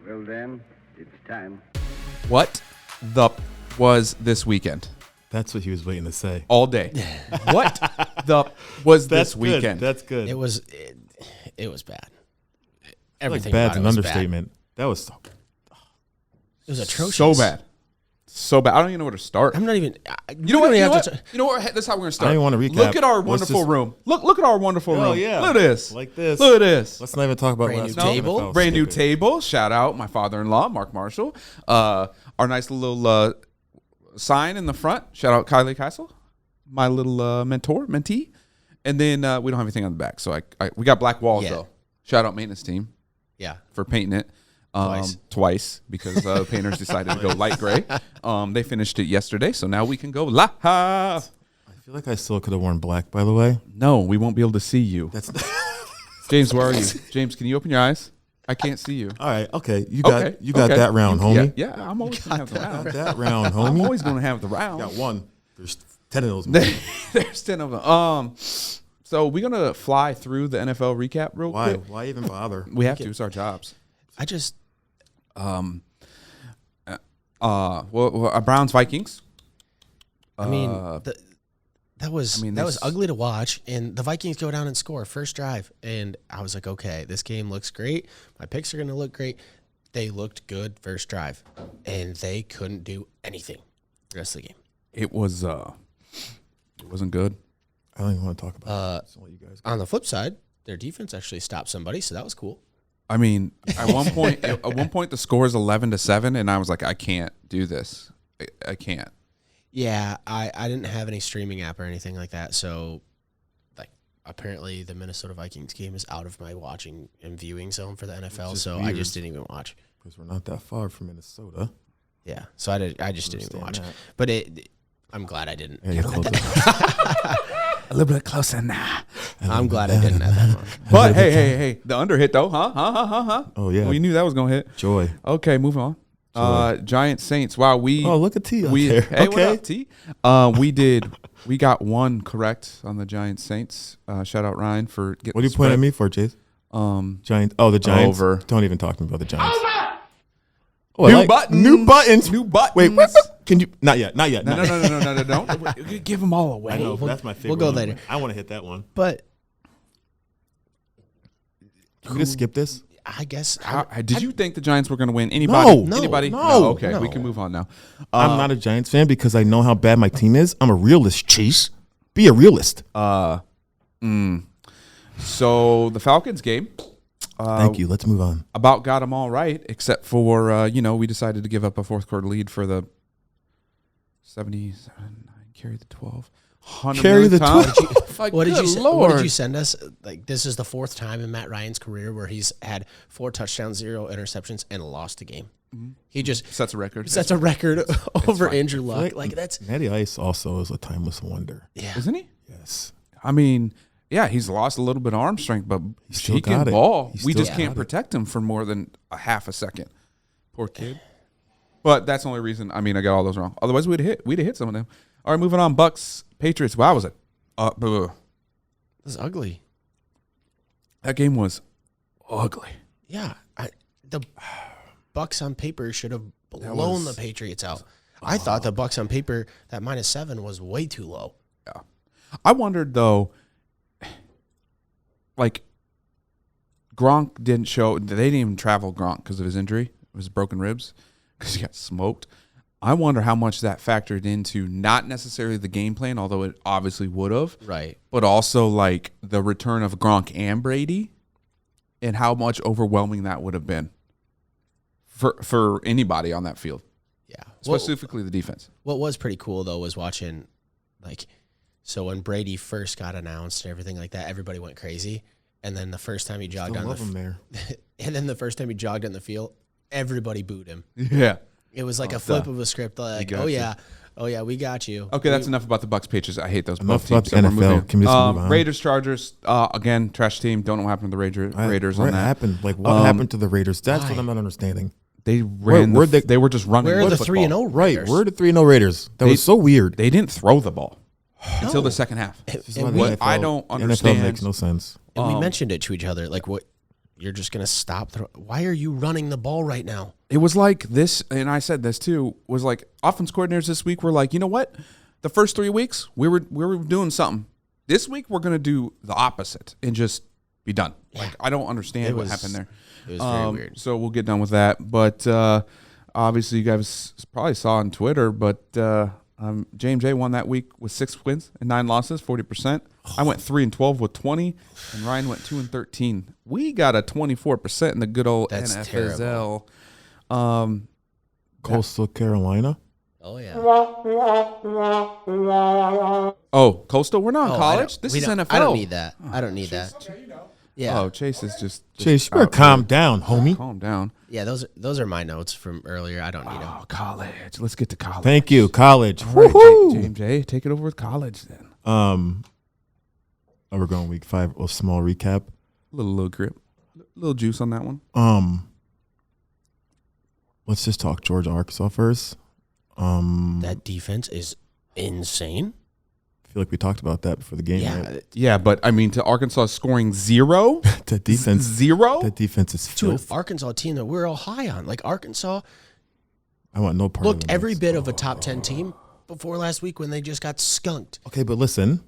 Well then, it's time. What the was this weekend? That's what he was waiting to say. All day. What the was this weekend? That's good. It was bad. Everything like bad's about an it was understatement. That was Bad. It was atrocious. So bad. So bad. I don't even know where to start. I'm not even. You know what? You know what? That's how we're gonna start. I don't even want to recap. Look at our wonderful room. Look at our wonderful room. Oh yeah. Look at this. Like this. Look at this. Let's not even talk about Brand last new table. NFL. Brand new Skip it. table. Shout out my father-in-law, Mark Marshall. Our nice little sign in the front. Shout out Kylie Castle, my little mentee. And then we don't have anything on the back, so we got black walls though. Shout out maintenance team. Yeah. For painting it. Twice because painters decided to go light gray. They finished it yesterday, so now we can go live. I feel like I still could have worn black, by the way. No, we won't be able to see you. That's James, where are you? James, can you open your eyes? I can't see you. all right. Okay, you got that round, homie. Yeah, I'm always gonna have the round. Got that round, homie. I'm always gonna have the round. Got one. There's 10 of those. Man. There's 10 of them. So we're gonna fly through the NFL recap real Why? quick. Why even bother? We have to. It's our jobs. Browns Vikings. I mean, that was ugly to watch. And the Vikings go down and score first drive, and I was like, okay, this game looks great. My picks are gonna look great. They looked good first drive, and they couldn't do anything the rest of the game. It was. It wasn't good. I don't even want to talk about it. So you guys On the flip side, their defense actually stopped somebody, so that was cool. I mean, at one point, the score is 11-7, and I was like, I can't do this. I can't. Yeah, I didn't have any streaming app or anything like that, so like apparently the Minnesota Vikings game is out of my watching and viewing zone for the NFL, so I just didn't even watch. Because we're not that far from Minnesota. Yeah, so I just didn't even watch. That. But I'm glad I didn't. Yeah, A little bit closer now. I'm glad I didn't have that one. But hey, the under hit though, huh? Oh yeah, We knew that was gonna hit. Joy. Okay, moving on. Giants Saints. Wow, Oh, look at T. Hey, okay. what up, T? We got one correct on the Giants Saints. Shout out Ryan for getting. What are you pointing at me for, Chase? Giants. Oh, the Giants. Over. Don't even talk to me about the Giants. Oh, new buttons. New buttons. Wait, can you? Not yet. No. Don't give them all away. I know. That's my favorite. We'll go one. later. I want to hit that one. But Can we just skip this? I guess Did you think the Giants were going to win? Anybody? No. Anybody? No. Okay, No. we can move on now. I'm not a Giants fan because I know how bad my team is. I'm a realist, Chase. Be a realist. So the Falcons game. Thank you. Let's move on. About got them all right, except for we decided to give up a fourth quarter lead for the 77. Carry the 12. Carry the 12. Like, what did you Lord. What did you send us? Like, this is the fourth time in Matt Ryan's career where he's had 4 touchdowns, 0 interceptions, and lost a game. He just Sets a record. sets a record over fine. Andrew Luck. Like that's Matty Ice also is a timeless wonder. yeah. Isn't he? Yes. I mean, yeah, he's lost a little bit of arm strength, but still he can got it. ball. He We still just got can't it. protect him for more than a half a second. Poor kid. But that's the only reason. I mean, I got all those wrong. Otherwise, we'd have hit some of them. All right, moving on. Bucks, Patriots. Wow, was it? This is ugly. That game was ugly. Yeah, the Bucks on paper should have blown the Patriots out. I thought the Bucks on paper that -7 was way too low. Yeah. I wondered though, like Gronk didn't show. They didn't even travel Gronk because of his injury. It was broken ribs because he got smoked. I wonder how much that factored into not necessarily the game plan, although it obviously would have, Right. but also like the return of Gronk and Brady, and how much overwhelming that would have been for anybody on that field, Yeah. specifically the defense. What was pretty cool though was watching, so when Brady first got announced and everything like that, everybody went crazy. And then the first time he jogged Don't on love him there. the first time he jogged on the field, everybody booed him. Yeah. It was like a flip of a script. Like, got oh you. yeah, we got you. Okay, that's enough about the Bucks Patriots. I hate those Enough both teams. about the So we're NFL. moving. Can we just move on? Raiders, Chargers. Again, trash team. Don't know what happened to the Raiders on What that. happened? Like, what happened to the Raiders? That's why? what I'm not understanding. They ran. Where'd They were just running. Where are with the football. 3-0 Right. Raiders? We're the 3-0 Raiders. That was so weird. They didn't throw the ball until the second half. This is and why we- the I don't NFL understand. makes no sense. And we mentioned it to each other, like what you're just going to stop. Why are you running the ball right now? It was like this, and I said this too, was like offense coordinators this week were like, you know what? The first 3 weeks, we were doing something. This week, we're going to do the opposite and just be done. Yeah. Like, I don't understand what happened there. It was very weird. So we'll get done with that. But obviously, you guys probably saw on Twitter, but James J won that week with 6 wins and 9 losses, 40%. I went 3-12 with 20, and Ryan went 2-13. We got a 24% in the good old That's NFSL. Coastal Carolina. Oh, yeah. Oh, Coastal? We're not in college. This is NFL. I don't need that. I don't need that. Yeah. Oh, Chase is just Chase, you better calm down, homie. Calm down. Yeah, those are my notes from earlier. I don't need them. Oh, college. Let's get to college. Thank you, college. All right, Woohoo! James J, take it over with college then. We're going week 5. A small recap. Little grip. Little juice on that one. Let's just talk Georgia, Arkansas first. That defense is insane. I feel like we talked about that before the game. Yeah. Right? Yeah, but I mean, to Arkansas scoring 0? That defense. 0? That defense is To an filth. Arkansas team that we're all high on. Like, Arkansas I want no part looked of it. every bit of a top 10 team before last week when they just got skunked. Okay, but listen.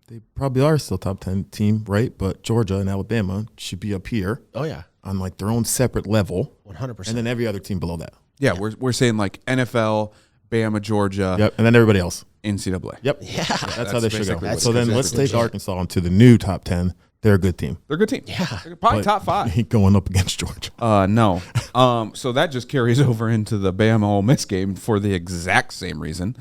They probably are still top 10 team, right? But Georgia and Alabama should be up here Oh, yeah. on like their own separate level. 100%. And then every other team below that. Yeah, we're saying like NFL, Bama, Georgia, Yep. And then everybody else. NCAA. Yep. Yeah. That's how they should go. basically So then let's legit. take Arkansas onto the new top 10. They're a good team. They're a good team. Yeah. They're probably But top 5. He going up against Georgia. No. So that just carries over into the Bama Ole Miss game for the exact same reason.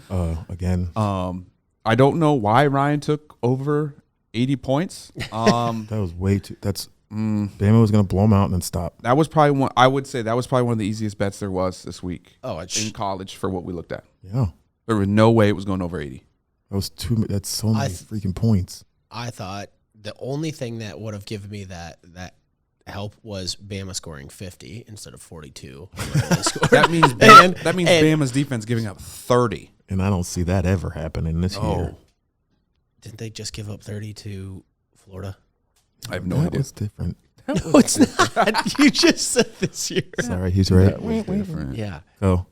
Again. I don't know why Ryan took over 80 points. That was way too. That's Bama was going to blow them out and then stop. That was probably one. I would say that was probably one of the easiest bets there was this week. Oh, in college for what we looked at. Yeah, There was no way it was going over 80. that was too. That's so many freaking points. I thought the only thing that would have given me that help was Bama scoring 50 instead of 42. That means Bama's defense giving up 30. And I don't see that ever happening this year. Didn't they just give up 30 to Florida? I have no That idea. was different. No, it's not. You just said this year. Sorry, he's right. That was different. Yeah. Oh,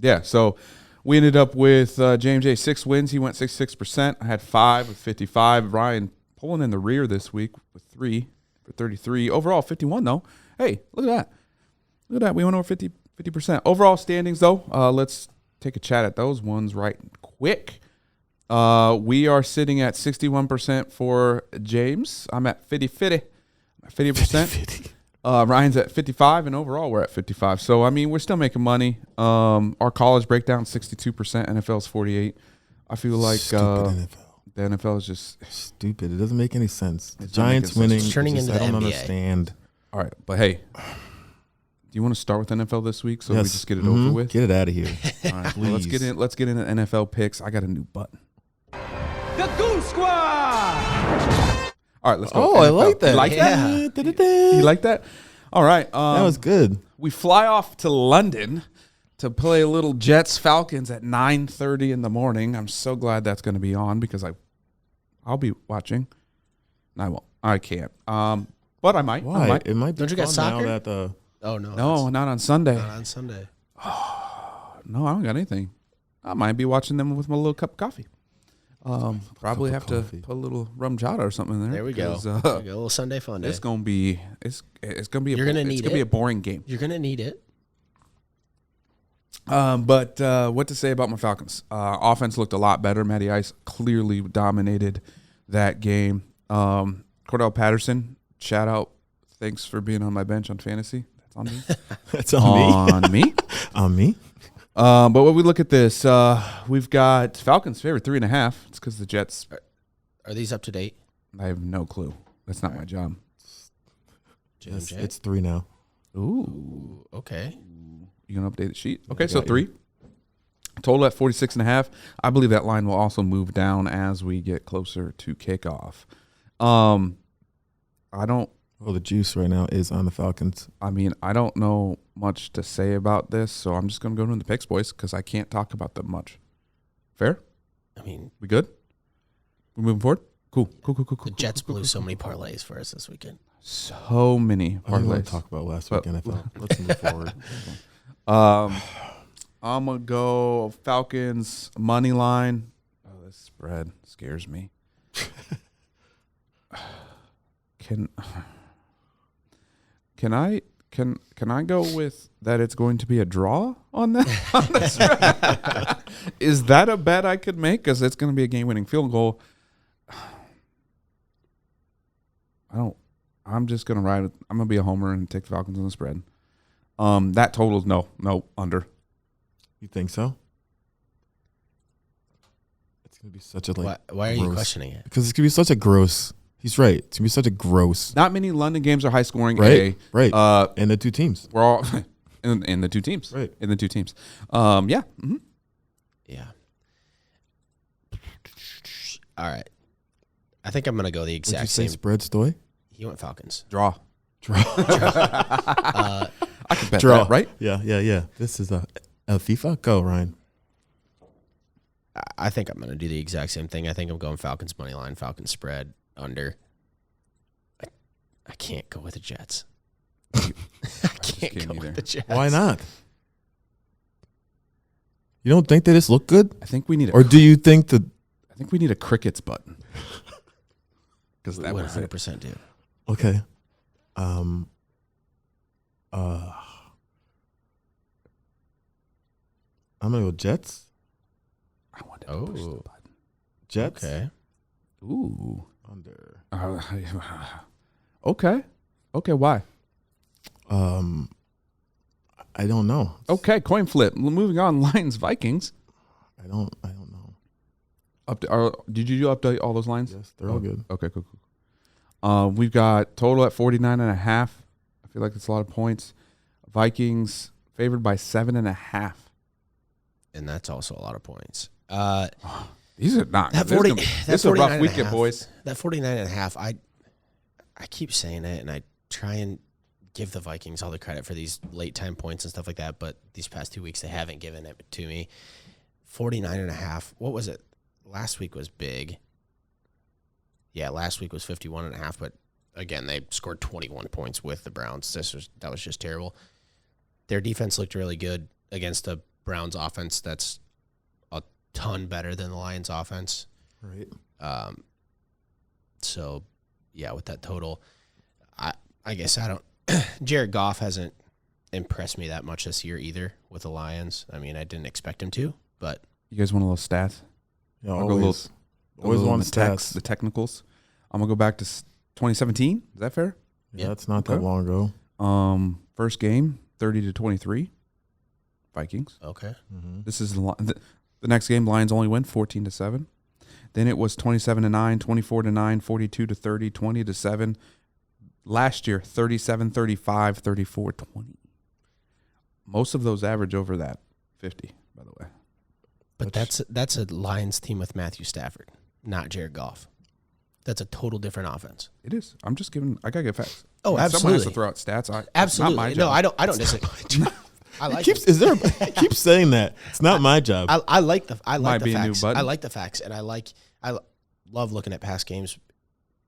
Yeah, so we ended up with James J 6 wins. He went 66%. I had 5 with 55. Ryan pulling in the rear this week with 3 for 33. Overall, 51, though. Hey, look at that. Look at that. We went over 50%. Overall standings, though, let's take a chat at those ones right quick. We are sitting at 61% for James. I'm at 50%. Ryan's at 55, and overall we're at 55. So, I mean, we're still making money. Our college breakdown, 62%. NFL's 48. I feel like stupid NFL. the NFL is just Stupid. It doesn't make any sense. The It's not making Giants sense. winning. It's turning just, into I the don't NBA. understand. all right. But hey, do you want to start with NFL this week so we Yes. just get it over with? Get it out of here. All right, well, let's Please. get in. Let's get into NFL picks. I got a new button. The GoonSquad! All right, let's go. Oh, I NFL. like that. You like Yeah. that? You like that? All right. That was good. We fly off to London to play a little Jets Falcons at 9:30 in the morning. I'm so glad that's going to be on because I'll be watching. No, I won't. I can't. But I might. Why? I might. It might be Don't you got fun now soccer? that the Oh, no. No, not on Sunday. Not on Sunday. No, I don't got anything. I might be watching them with my little cup of coffee. Probably have to coffee. put a little rum chata or something in there. There we go. 'cause, There we go. A little Sunday fun day. It's gonna be it's gonna be You're gonna it's need gonna be it. a boring game. You're going to need it. But what to say about my Falcons? Offense looked a lot better. Matty Ice clearly dominated that game. Cordell Patterson, shout out. Thanks for being on my bench on fantasy. That's on me. that's on me. On me. On me. But when we look at this, we've got Falcons favorite 3.5. It's because the Jets. Are these up to date? I have no clue. That's not my job. It's 3 now. Ooh. Okay. You gonna update the sheet? Okay, so 3. Total at 46.5. I believe that line will also move down as we get closer to kickoff. I don't. Well, the juice right now is on the Falcons. I mean, I don't know much to say about this, so I'm just gonna go into the picks, boys, because I can't talk about them much. Fair? I mean, We good? We moving forward? Cool. The Jets blew so many parlays for us this weekend. So many I don't want parlays. to talk about last week NFL. Let's move forward. I'm gonna go Falcons money line. Oh, this spread scares me. Can I go with that? It's going to be a draw on that. On the spread? Is that a bet I could make? Because it's going to be a game-winning field goal. I'm just gonna ride it. I'm gonna be a homer and take the Falcons on the spread. That total's no under. You think so? It's gonna be such a Why are you questioning it? Because it's gonna be such a gross. He's right. It's gonna be such a gross. Not many London games are high scoring. Right. And the two teams. We're all in the two teams. Right. In the two teams. Yeah. Mm-hmm. Yeah. All right. I think I'm gonna go the Did exact you say same. spread, Stoy? He went Falcons. Draw. Uh, I can bet Draw. that, right? Yeah. This is a FIFA. Go, Ryan. I think I'm going to do the exact same thing. I think I'm going Falcons money line, Falcons spread, under. I can't go with the Jets. I can't go with the Jets. Why not? You don't think they just look good? I think we need Or do you think that... I think we need a crickets button. Because that would 100% do. Okay. I'm going to go Jets. I wanted to push the button. Jets. Okay. Ooh. Under. Okay. Why? I don't know. Okay. Coin flip. Moving on. Lions Vikings. I don't know. Did you update all those lines? Yes, they're all good. Okay. Cool. We've got total at 49.5. I feel like it's a lot of points. Vikings favored by 7.5. And that's also a lot of points. These are not. That this is a rough weekend, boys. That 49.5, I keep saying it, and I try and give the Vikings all the credit for these late time points and stuff like that, but these past 2 weeks they haven't given it to me. 49.5. What was it? Last week was big. Yeah, last week was 51.5, but again, they scored 21 points with the Browns. That was just terrible. Their defense looked really good against the Browns offense that's a ton better than the Lions offense. Right. So, yeah, with that total, I guess I don't – Jared Goff hasn't impressed me that much this year either with the Lions. I mean, I didn't expect him to, but – You guys want a little stats? Yeah, I'll always want stats. The technicals. I'm going to go back to 2017. Is that fair? Yeah, it's not that long ago. First game, 30-23. Vikings. okay. Mm-hmm. This is the next game. Lions only win 14-7. Then it was 27-9, 24-9, 42-30, 20-7. Last year, 37-35, 34-20. Most of those average over that 50, by the way. But that's a Lions team with Matthew Stafford, not Jared Goff. That's a total different offense. It is. I'm just giving. I gotta get facts. Oh, Someone absolutely. has to throw out stats. Absolutely. It's not my No, job. I don't disagree. I like He keeps saying that. It's not my job. I like the Might be a new facts. button. I like the facts, and I love looking at past games,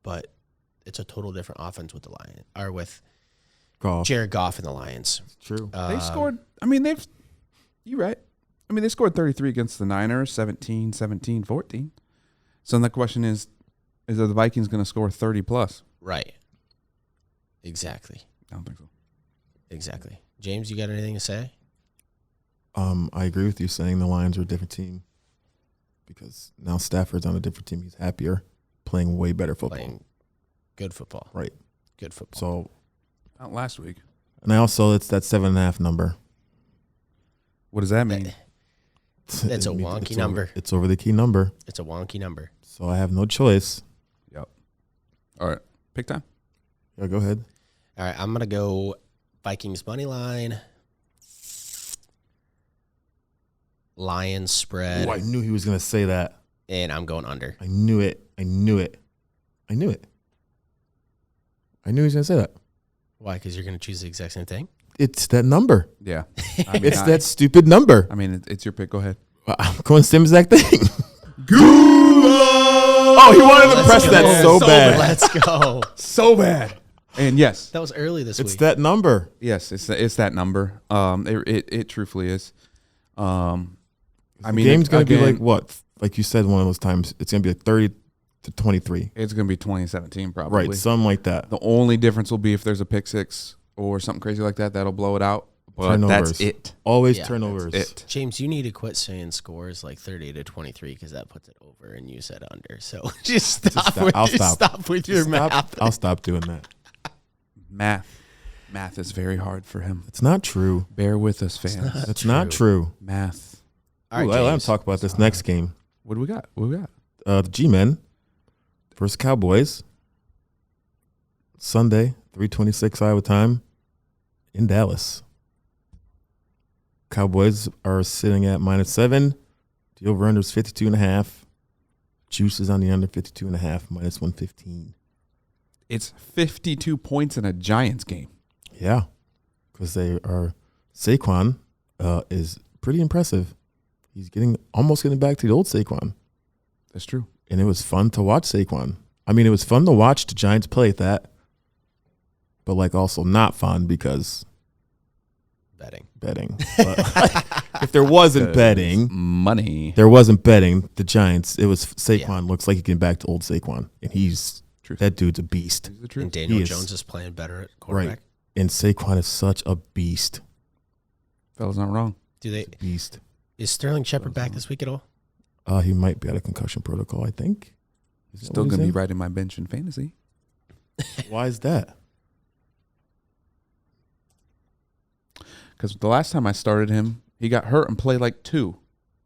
but it's a total different offense with the Lions or with Goff. Jared Goff and the Lions. It's true. They scored. I mean, you're right. I mean, they scored 33 against the Niners, 17, 17, 14. So then the question is the Vikings going to score 30 plus? Right. Exactly. I don't think so. Exactly. James, you got anything to say? I agree with you saying the Lions are a different team because now Stafford's on a different team. He's happier, playing way better football. Playing good football. Right. Good football. So, Not last week. and I also it's that 7.5 number. What does that mean? That's a wonky number. It's over the key number. It's a wonky number. So I have no choice. Yep. All right. Pick time. Yeah, go ahead. All right, I'm going to go Vikings money line, Lions spread, Oh, I knew he was going to say that. and I'm going under. I knew it. I knew he was going to say that. Why? Because you're going to choose the exact same thing? It's that number. Yeah. It's that stupid number. I mean, it's your pick. Go ahead. I'm going the same exact thing. Oh, he wanted to press that so bad. Let's go. So bad. And yes, That was early this week. It's that number. yes, it's that number. It truthfully is. I The mean, game's going to be again, like what? Like you said, one of those times, it's going to be like 30 to 23. It's going to be 2017 probably. Right, something like that. The only difference will be if there's a pick six or something crazy like that. That'll blow it out. But Turnovers. that's it. Always Yeah, turnovers. That's it. James, you need to quit saying scores like 30 to 23 because that puts it over, and you said under. So just stop. I'll Stop with your math. I'll stop doing that. Math is very hard for him. It's not true. Bear with us, fans. It's not true. Math. All right, Ooh, I want James. to talk about this next game. What do we got? What do we got? The G-Men versus Cowboys. Sunday, 3:26 Iowa time in Dallas. Cowboys are sitting at -7. The over-under is 52.5. Juice is on the under 52.5, -115. It's 52 points in a Giants game. Yeah, because Saquon is pretty impressive. He's almost getting back to the old Saquon. That's true. And it was fun to watch Saquon. I mean, it was fun to watch the Giants play at that, but like also not fun because Betting. But if there wasn't betting, Money. there wasn't betting. The Giants, it was Saquon looks like he getting back to old Saquon, and that dude's a beast. Is the truth. And Daniel He is. Jones is playing better at quarterback. Right. And Saquon is such a beast. Fella's not wrong. Beast. Is Sterling Shepard back this week at all? He might be out of concussion protocol, I think. Is that Still what going to be he's right in my bench in fantasy. in? Why is that? Because the last time I started him, he got hurt and played like 2.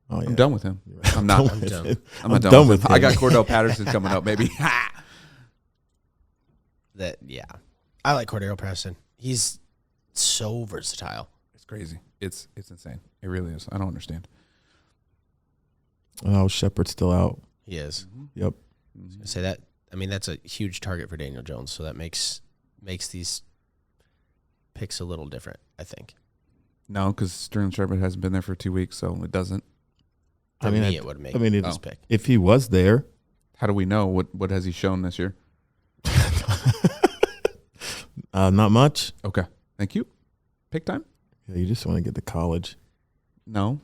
Oh, yeah. I'm done with him. You're right. I'm not. done I'm with done. him. I'm not done with him. I got Cordell Patterson coming up, maybe. I like Cordell Patterson. He's so versatile. It's crazy. It's insane. It really is. I don't understand. Oh, Shepard's still out. He is. Yep. I say that. I mean, that's a huge target for Daniel Jones, so that makes these picks a little different, I think. No, because Sterling Shepard hasn't been there for 2 weeks, so it doesn't. For me, it would make this pick. If he was there, How do we know? What has he shown this year? not much. Okay. Thank you. Pick time? Yeah, you just want to get to college. No.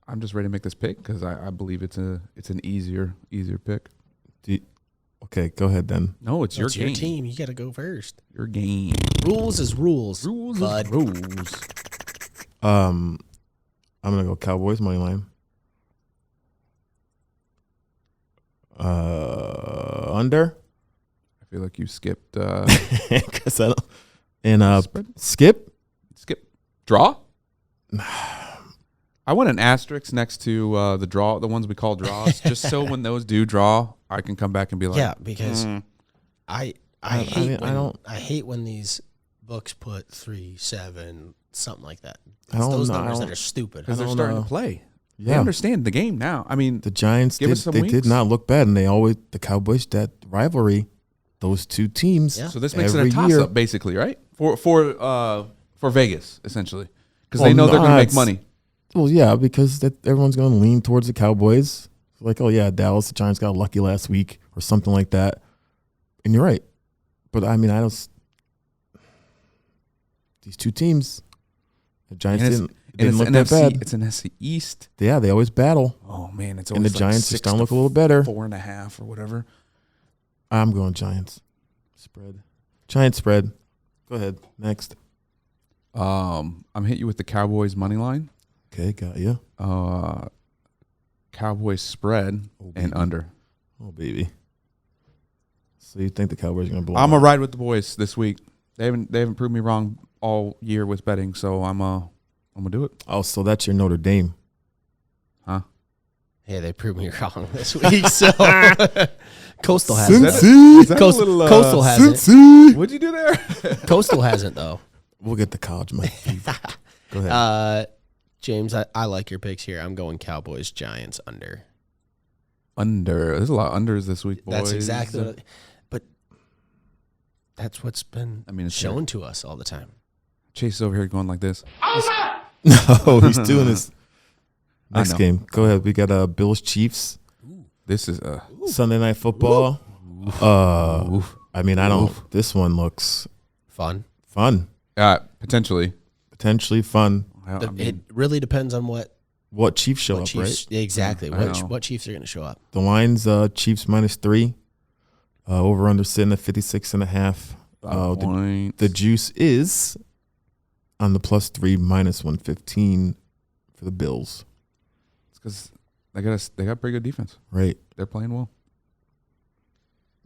I'm just ready to make this pick because I believe it's an easier pick. Okay, go ahead then. No, it's your game. Your team. You got to go first. Your game. Rules is rules. Bud. Is rules. I'm gonna go Cowboys money line. Under. I feel like you skipped. Cause I don't. And Spread? skip. Draw. I want an asterisk next to the draw, the ones we call draws, just so when those do draw, I can come back and be like, Yeah, because I hate when these books put 3, 7, something like that. It's those numbers that are stupid. because they're starting to play. Yeah. They understand the game now. I mean, The Giants Give us some did weeks. not look bad, and the Cowboys, that rivalry, those two teams. Yeah. so this makes it a every toss year. up, basically, right? For Vegas, essentially, because they know they're going to make money. Well, yeah, because everyone's going to lean towards the Cowboys. Like, oh yeah, Dallas, the Giants got lucky last week or something like that. And you're right, but I mean, these two teams, the Giants didn't look that bad. It's an NFC East. Yeah, they always battle. Oh man, it's And always the Giants like just don't look a little better. 4.5 or whatever. I'm going Giants spread. Giants spread. Go ahead. Next. I'm hitting you with the Cowboys money line. Okay, got you. Cowboys spread and under. Oh baby. So you think the Cowboys are going to blow? I'm them a out? ride with the boys this week. They haven't proved me wrong all year with betting, so I'm gonna do it. Oh, so that's your Notre Dame. Huh? Hey, they proved me wrong this week. So Coastal hasn't. Cincy. Is that a little, Coastal hasn't. Cincy. What'd you do there? Coastal hasn't though. We'll get the college money. Go ahead. James, I like your picks here. I'm going Cowboys, Giants under. Under. There's a lot of unders this week, boys. That's exactly what. But that's what's been it's shown to us all the time. Chase is over here going like this. No, he's doing this. I Next know. game. Go ahead. We got Bills Chiefs. This is Sunday Night Football. I mean, I don't. This one looks fun. Potentially fun. It really depends on what Chiefs show up, Chiefs, right? Exactly. What Chiefs are going to show up? The line's Chiefs -3. Over under sitting at 56.5. The juice is on the +3 -115 for the Bills. It's because they got pretty good defense. Right. They're playing well.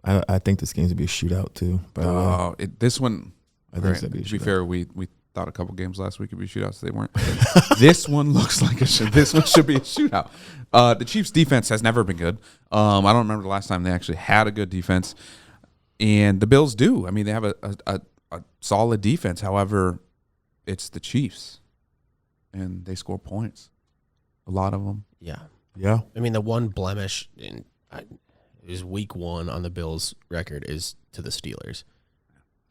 I think this game's gonna be a shootout too. By the way, this one. I think it's gonna be a shootout. To be fair, we thought a couple games last week would be shootouts. They weren't. This one looks like this one should be a shootout. The Chiefs' defense has never been good. I don't remember the last time they actually had a good defense, and the Bills do. I mean, they have a solid defense. However, it's the Chiefs, and they score points. A lot of them. Yeah. I mean, the one blemish is week 1 on the Bills' record is to the Steelers.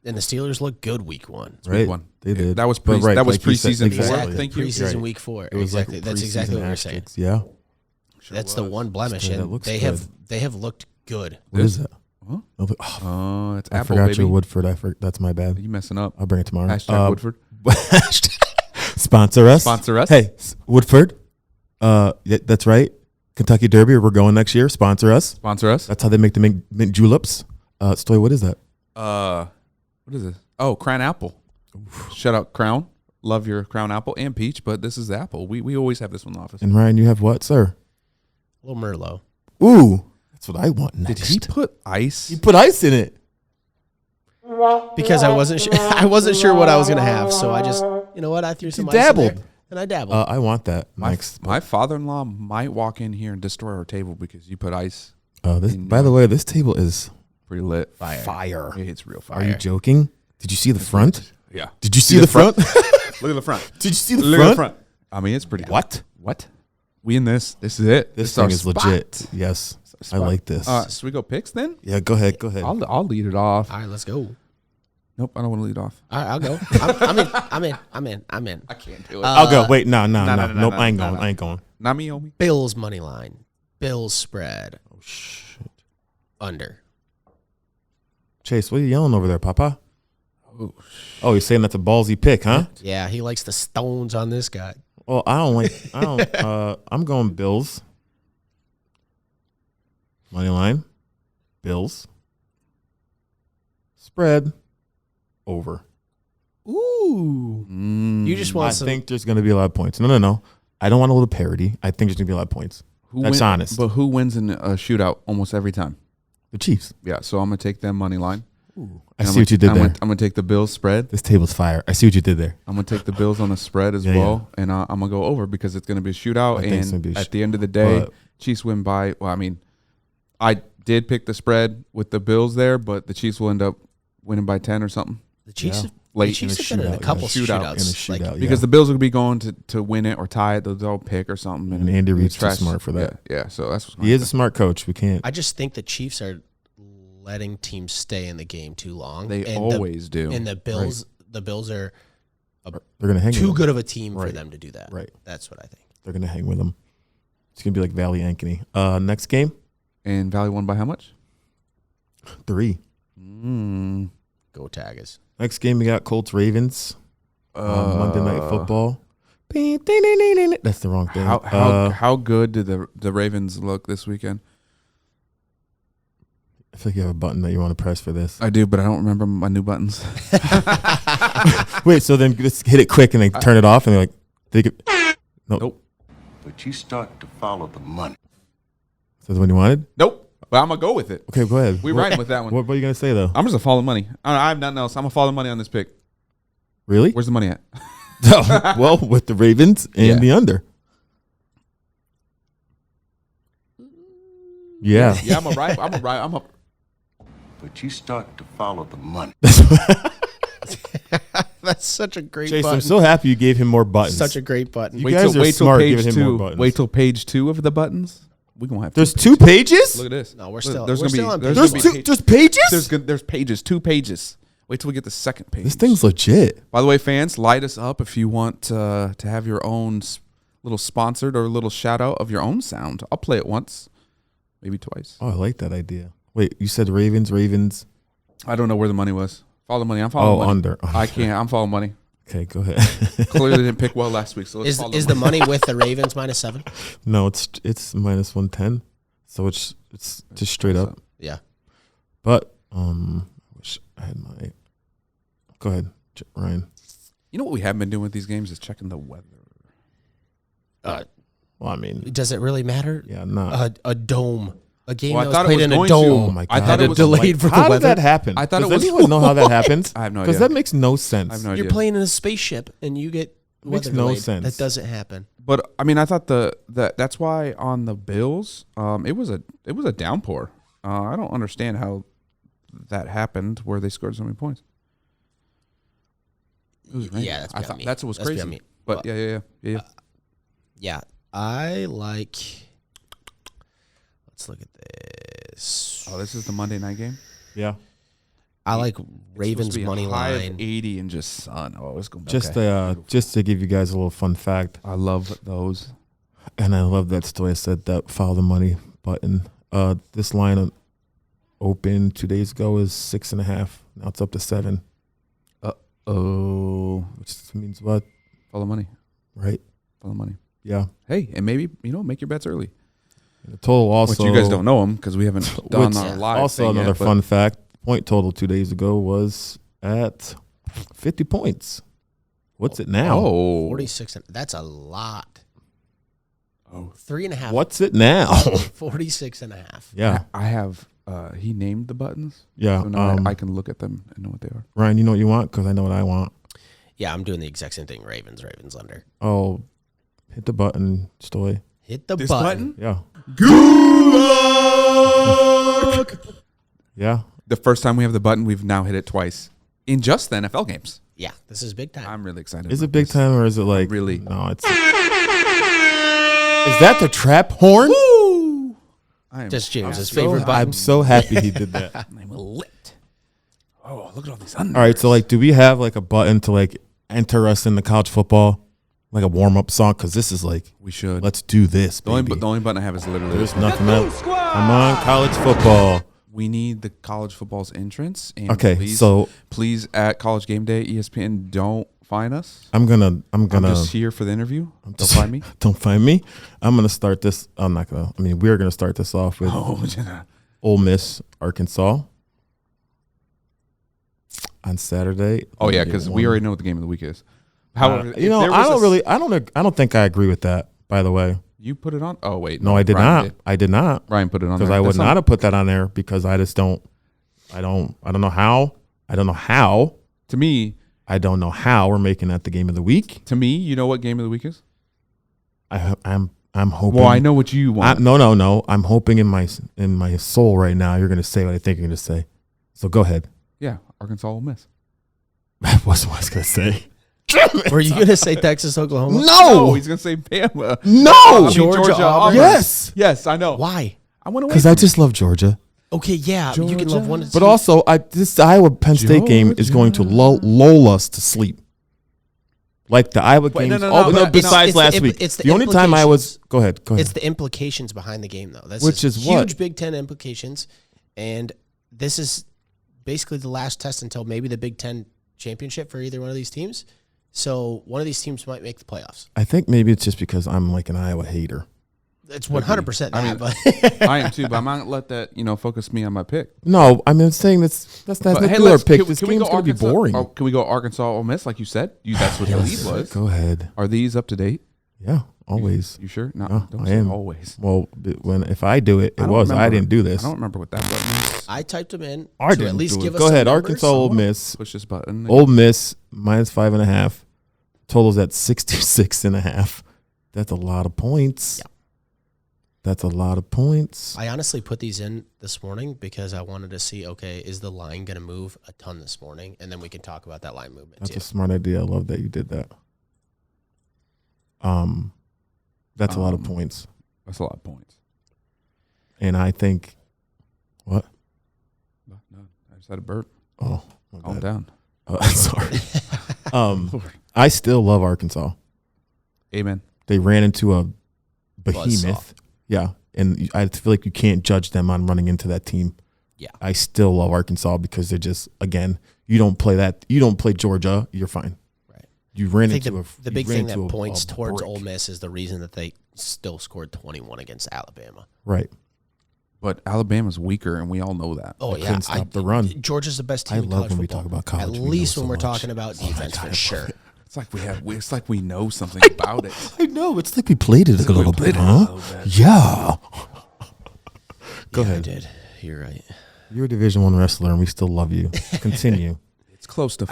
And the Steelers look good week 1. Right. Week 1. They did. That was Right, that was like you said, preseason 4. exactly. Thank you. Preseason Right. week 4. It was Exactly. like That's exactly what we're saying. asterisks. Yeah. That's the one blemish, That and looks they good. have looked good. What is that? Huh? Oh, It's I Apple, forgot baby. your Woodford. That's my bad. You messing up. I'll bring it tomorrow. Hashtag Woodford. Sponsor us. Sponsor us. Hey, Woodford. Yeah, that's right. Kentucky Derby. We're going next year. Sponsor us. Sponsor us. That's how they make the mint juleps. Story. What is that? What is this? Oh, Crown Apple. Shout out Crown. Love your Crown Apple and Peach, but this is the Apple. We always have this one in the office. And Ryan, you have what, sir? A little Merlot. Ooh, that's what I want next. Did he put ice? You put ice in it. Because I wasn't sure what I was going to have, so I just, you know what, I threw some ice dabbled. in there, and I dabbled. I want that next. My father-in-law might walk in here and destroy our table because you put ice. By the way, this table is Pretty lit. fire. It's real fire. Are you joking? Did you see the front? Yeah. Did you see the front? Look at the front. Did you see the Look front? at the front. I mean, it's pretty. What? What? We in this. This is it. This is thing our is spot. legit. Yes, I like this. Should we go picks then? Yeah, go ahead. Go ahead. I'll lead it off. All right, let's go. Nope, I don't want to lead off. All right, I'll go. I'm in. I can't do it. I'll go. Wait, no. Nope, I ain't no, going. no. I ain't going. Not me, homie. Bills money line. Bills spread. Oh shit. Under. Chase, what are you yelling over there, Papa? Oh, you're saying that's a ballsy pick, huh? Yeah, he likes the stones on this guy. Well, I'm going Bills. Money line. Bills. Spread. Over. Ooh. You just want I some. think there's going to be a lot of points. No. I don't want a little parity. I think there's going to be a lot of points. That's honest. But who wins in a shootout almost every time? The Chiefs. Yeah, so I'm going to take them money line. I see what you did there. I'm going to take the Bills spread. This table's fire. I see what you did there. I'm going to take the Bills on the spread as well. And I'm going to go over because it's going to be a shootout. I think it's gonna be at the end of the day, Chiefs win by, well, I mean, I did pick the spread with the Bills there, but the Chiefs will end up winning by 10 or something. The Chiefs, Late the Chiefs in a have been in a shootout, couple in a shootouts. shootout, yeah. Because the Bills will be going to win it or tie it. They'll pick or something. And Andy Reid's too trash. smart for that. Yeah, so that's what's going He is a smart coach. We can't. I just think the Chiefs are letting teams stay in the game too long. They always do. And the Bills are They're going to hang too with good of a team for Right. them to do that. Right. That's what I think. They're going to hang with them. It's going to be like Valley Ankeny. Next game? And Valley won by how much? 3. Go Tigers. Next game, we got Colts Ravens. Monday Night Football. That's the wrong thing. How good did the Ravens look this weekend? I feel like you have a button that you want to press for this. I do, but I don't remember my new buttons. Wait, so then just hit it quick and then turn it off and they're like, Nope. But you start to follow the money. So that's what you wanted? Nope. But I'm going to go with it. Okay, go ahead. We riding with that one. What are you going to say, though? I'm just going to follow money. I have nothing else. I'm going to follow money on this pick. Really? Where's the money at? Well, with the Ravens and the under. Yeah. Yeah, I'm a right. But you start to follow the money. That's such a great Chase, button. I'm so happy you gave him more buttons. Such a great button. You guys are smart giving him more buttons. Wait till page 2 of the buttons. We're going to have There's 2 pages? Look at this. No, we're Look, still- there's we're gonna still on be, There's gonna be 2 pages? There's pages, 2 pages. Wait till we get the second page. This thing's legit. By the way, fans, light us up if you want to have your own little sponsored or little shout out of your own sound. I'll play it once. maybe twice. Oh, I like that idea. Wait, you said Ravens. I don't know where the money was. Follow the money. I'm following money. Under. I can't. I'm following money. Okay, go ahead. Clearly didn't pick well last week. So let's follow is the money with the Ravens -7? No, it's minus 110. So it's just straight up. Yeah. But I wish I had my. Go ahead, Ryan. You know what we haven't been doing with these games is checking the weather. Well, I mean, Does it really matter? yeah, not. A dome. A game Well, I that thought was it played was in a going dome. to. Oh my I God. thought it was delayed for the How weather. did that happen? I thought Does it was- anyone know how that happens? I have no Because idea. that makes no sense. I have no You're idea. playing in a spaceship and you get Makes weather no delayed. sense. That doesn't happen. But I mean, I thought that's why on the Bills, it was a downpour. I don't understand how that happened where they scored so many points. It was raining. Yeah, that's I beyond thought me. that's what was That's beyond crazy. me. But Well, yeah. Yeah, I like. Let's look at this. Oh, this is the Monday night game. Yeah. I like It's supposed Ravens to be a money high of line. 80 and just sun. Oh, it's going to be Just to give you guys a little fun fact, I love those. and I love that story. I said that follow the money button. This line opened 2 days ago is 6.5. Now it's up to 7. Oh, Which means what? follow money. Right? Follow money. Yeah. Hey, and maybe make your bets early. The total also. Which you guys don't know them because we haven't done Which- our live. Also, thing another yet, but fun fact: point total 2 days ago was at 50 points. What's it now? Oh, 46. That's a lot. Oh. 3.5. What's it now? 46.5. Yeah, I have. He named the buttons. yeah. So now I can look at them and know what they are. Ryan, you know what you want? Because I know what I want. Yeah, I'm doing the exact same thing. Ravens under. Oh, hit the button, Stoy. Hit the This button. Yeah, GoonLock! yeah. The first time we have the button, we've now hit it twice in just the NFL games. Yeah, this is big time. I'm really excited. Is it about big this. time or is it like Really? No, it's. Is that the trap horn? Woo! I am Just James's so favorite happy. button. I'm so happy he did that. I'm lit. Oh, look at all these unders. All right, so like, do we have like a button to like enter us into college football, like a warm up song? Because this is like, we should. let's do this, The only, baby. the only button I have is literally There's this. nothing else. Come on, college football. We need the college football's entrance. And Okay, please, so please at College Game Day, ESPN, don't find us. I'm gonna. I'm just here for the interview. Don't just- find me. Don't find me. I'm gonna start this. I'm not gonna. I mean, we're gonna start this off with Oh, yeah. Ole Miss, Arkansas on Saturday. Oh yeah, because we already know what the game of the week is. However, if there I was don't a- really. I don't think I agree with that. By the way, You put it on? Oh wait, no, I did Ryan not. I did not Ryan put it on because there. I would That's not have put that on there because I just don't. I don't know how. I don't know how. To me, I don't know how we're making that the game of the week. you know what game of the week is? I'm hoping. Well, I know what you want. No. I'm hoping in my soul right now you're going to say what I think you're going to say. So go ahead. Yeah, Arkansas Ole Miss. That was what I was going to say. Were you going to say Texas, Oklahoma? No, he's gonna say Bama. no. Georgia, Auburn. Yes, Yes, I know. Why? I went away. because I just love Georgia. Okay, yeah, you can love one. But also, this Iowa Penn State game is going to lull us to sleep. Like the Iowa Wait, games. no, but besides it's last the week. it's the The only time I was. implications. Go ahead. It's the implications behind the game, though. That's Which just is what? huge Big Ten implications, and this is basically the last test until maybe the Big Ten championship for either one of these teams. So one of these teams might make the playoffs. I think maybe it's just because I'm like an Iowa hater. It's 100% that. I mean, but I am too, but I'm not gonna let that focus me on my pick. No, I mean, I'm saying that's But not hey, do our let's- pick. can- This can we game's go going to be Arkansas- boring. Oh, can we go Arkansas Ole Miss like you said? That's what the lead was. Go ahead. Are these up to date? Yeah, always. You sure? No, Oh, don't I say am. always. Well, if I do it, I it don't was. I remember- didn't do this. I don't remember what that button is. I typed them in I to didn't at least do give it. us Go some ahead. numbers. Arkansas, Ole Miss. Push this button. Ole Miss minus 5.5. Totals at 66.5. That's a lot of points. Yeah. That's a lot of points. I honestly put these in this morning because I wanted to see, okay, is the line going to move a ton this morning? And then we can talk about that line movement That's too. a smart idea. I love that you did that. That's a lot of points. That's a lot of points. And I think, what? No, I just had a burp. Oh, my Calm bad. down. Sorry. I still love Arkansas. Amen. They ran into a behemoth. Buzzsaw. Yeah. and I feel like you can't judge them on running into that team. Yeah. I still love Arkansas because they're just, again, you don't play Georgia, you're fine. Right. You ran I think into the big thing that points a towards brick. Ole Miss is the reason that they still scored 21 against Alabama. Right. But Alabama's weaker, and we all know that. Oh, They yeah. couldn't stop the run. Georgia's the best team I in love college when we football. talk about college. At We know least so when we're much. talking about defense, for sure. It's like we know something about it. I know. It's like we played it a little bit, played it a huh? little bit. Yeah. Go Yeah, ahead. I did. You're right. You're a Division I wrestler, and we still love you. Continue. It's close to.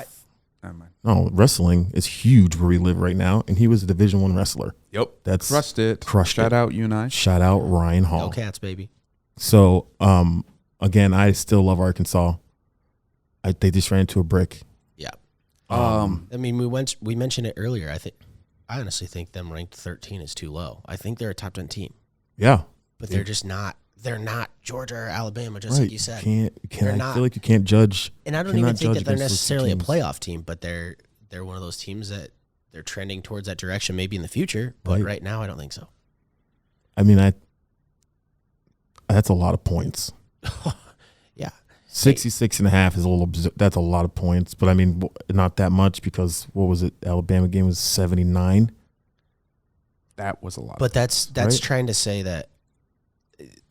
Never mind. No, wrestling is huge where we live right now, and he was a Division I wrestler. Yep. That's Crushed it. crushed Shout it. out you and I. Shout out Ryan Hall. No Cats, baby. So, again, I still love Arkansas. They just ran into a brick. Yeah. Um, I mean, we mentioned it earlier. I honestly think them ranked 13 is too low. I think they're a top 10 team, Yeah. but they're just not. They're not Georgia or Alabama, just Right. like you said. I not. feel like you can't judge. And I don't cannot even think judge that they're against those necessarily a teams. playoff team, but they're one of those teams that they're trending towards that direction maybe in the future. But right now, I don't think so. I mean, that's a lot of points. Yeah. 66.5 is a little. That's a lot of points, but I mean, not that much because what was it? Alabama game was 79. that was a lot. But that's Right. trying to say that.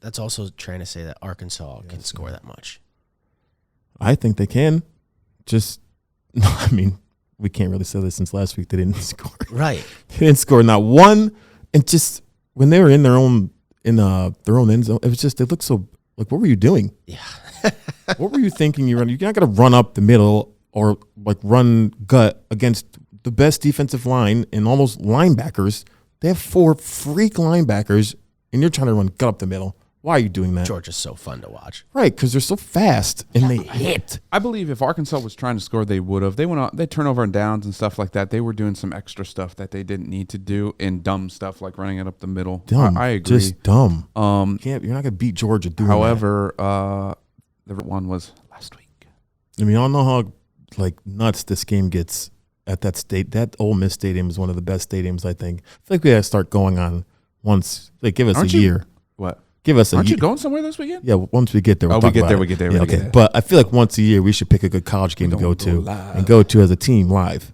That's also trying to say that Arkansas can score that much. I think they can. Just, I mean, we can't really say this since last week. They didn't score. Right. They didn't score not one, and just when they were in their own end zone, it was just they looked so like. What were you doing? Yeah. What were you thinking? You're not going to run up the middle or like run gut against the best defensive line and almost linebackers. They have 4 freak linebackers, and you're trying to run gut up the middle. Why are you doing that? Georgia's so fun to watch. Right, because they're so fast and they hit. I believe if Arkansas was trying to score, they would have. They went on. They turnover and downs and stuff like that. They were doing some extra stuff that they didn't need to do, and dumb stuff like running it up the middle. Dumb. I agree. Just dumb. Um, You're not going to beat Georgia doing that. however, the one was last week. I mean, y'all know how like nuts this game gets at that state. That Ole Miss stadium is one of the best stadiums, I think. I feel like we got to start going on once. Like, give us Aren't a you- year. What? Give us a Aren't year. you going somewhere this weekend? Yeah, once we get there, we'll Oh, we talk get about there, it. we get there, Yeah, we get okay. there. But I feel like once a year we should pick a good college game to gonna go go to live. and go to as a team live.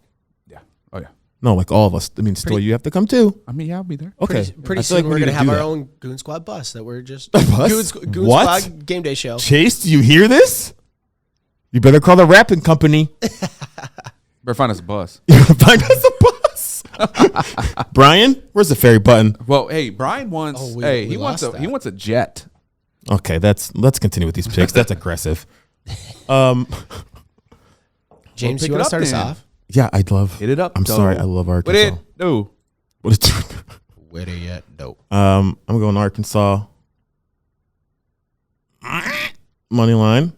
Yeah. Oh yeah. No, like all of us. I mean, still, you have to come too. I mean, yeah, I'll be there. Okay. Pretty I feel soon like we we're need going to have do our that. own Goon Squad bus that we're just bus? Goon What? Squad game day show. Chase, do you hear this? You better call the rapping company. Better find us a bus. Find us a bus. Brian, where's the ferry button? Well, hey, Brian wants. Oh, we he wants lost he that. wants a jet. Okay, let's continue with these picks. That's aggressive. James, pick you it want to up start us then. off? Yeah, I'd love. Hit it up. I'm though. sorry, I love What Arkansas. it? No. What is Where they at? Dope. I'm going Arkansas. Money line.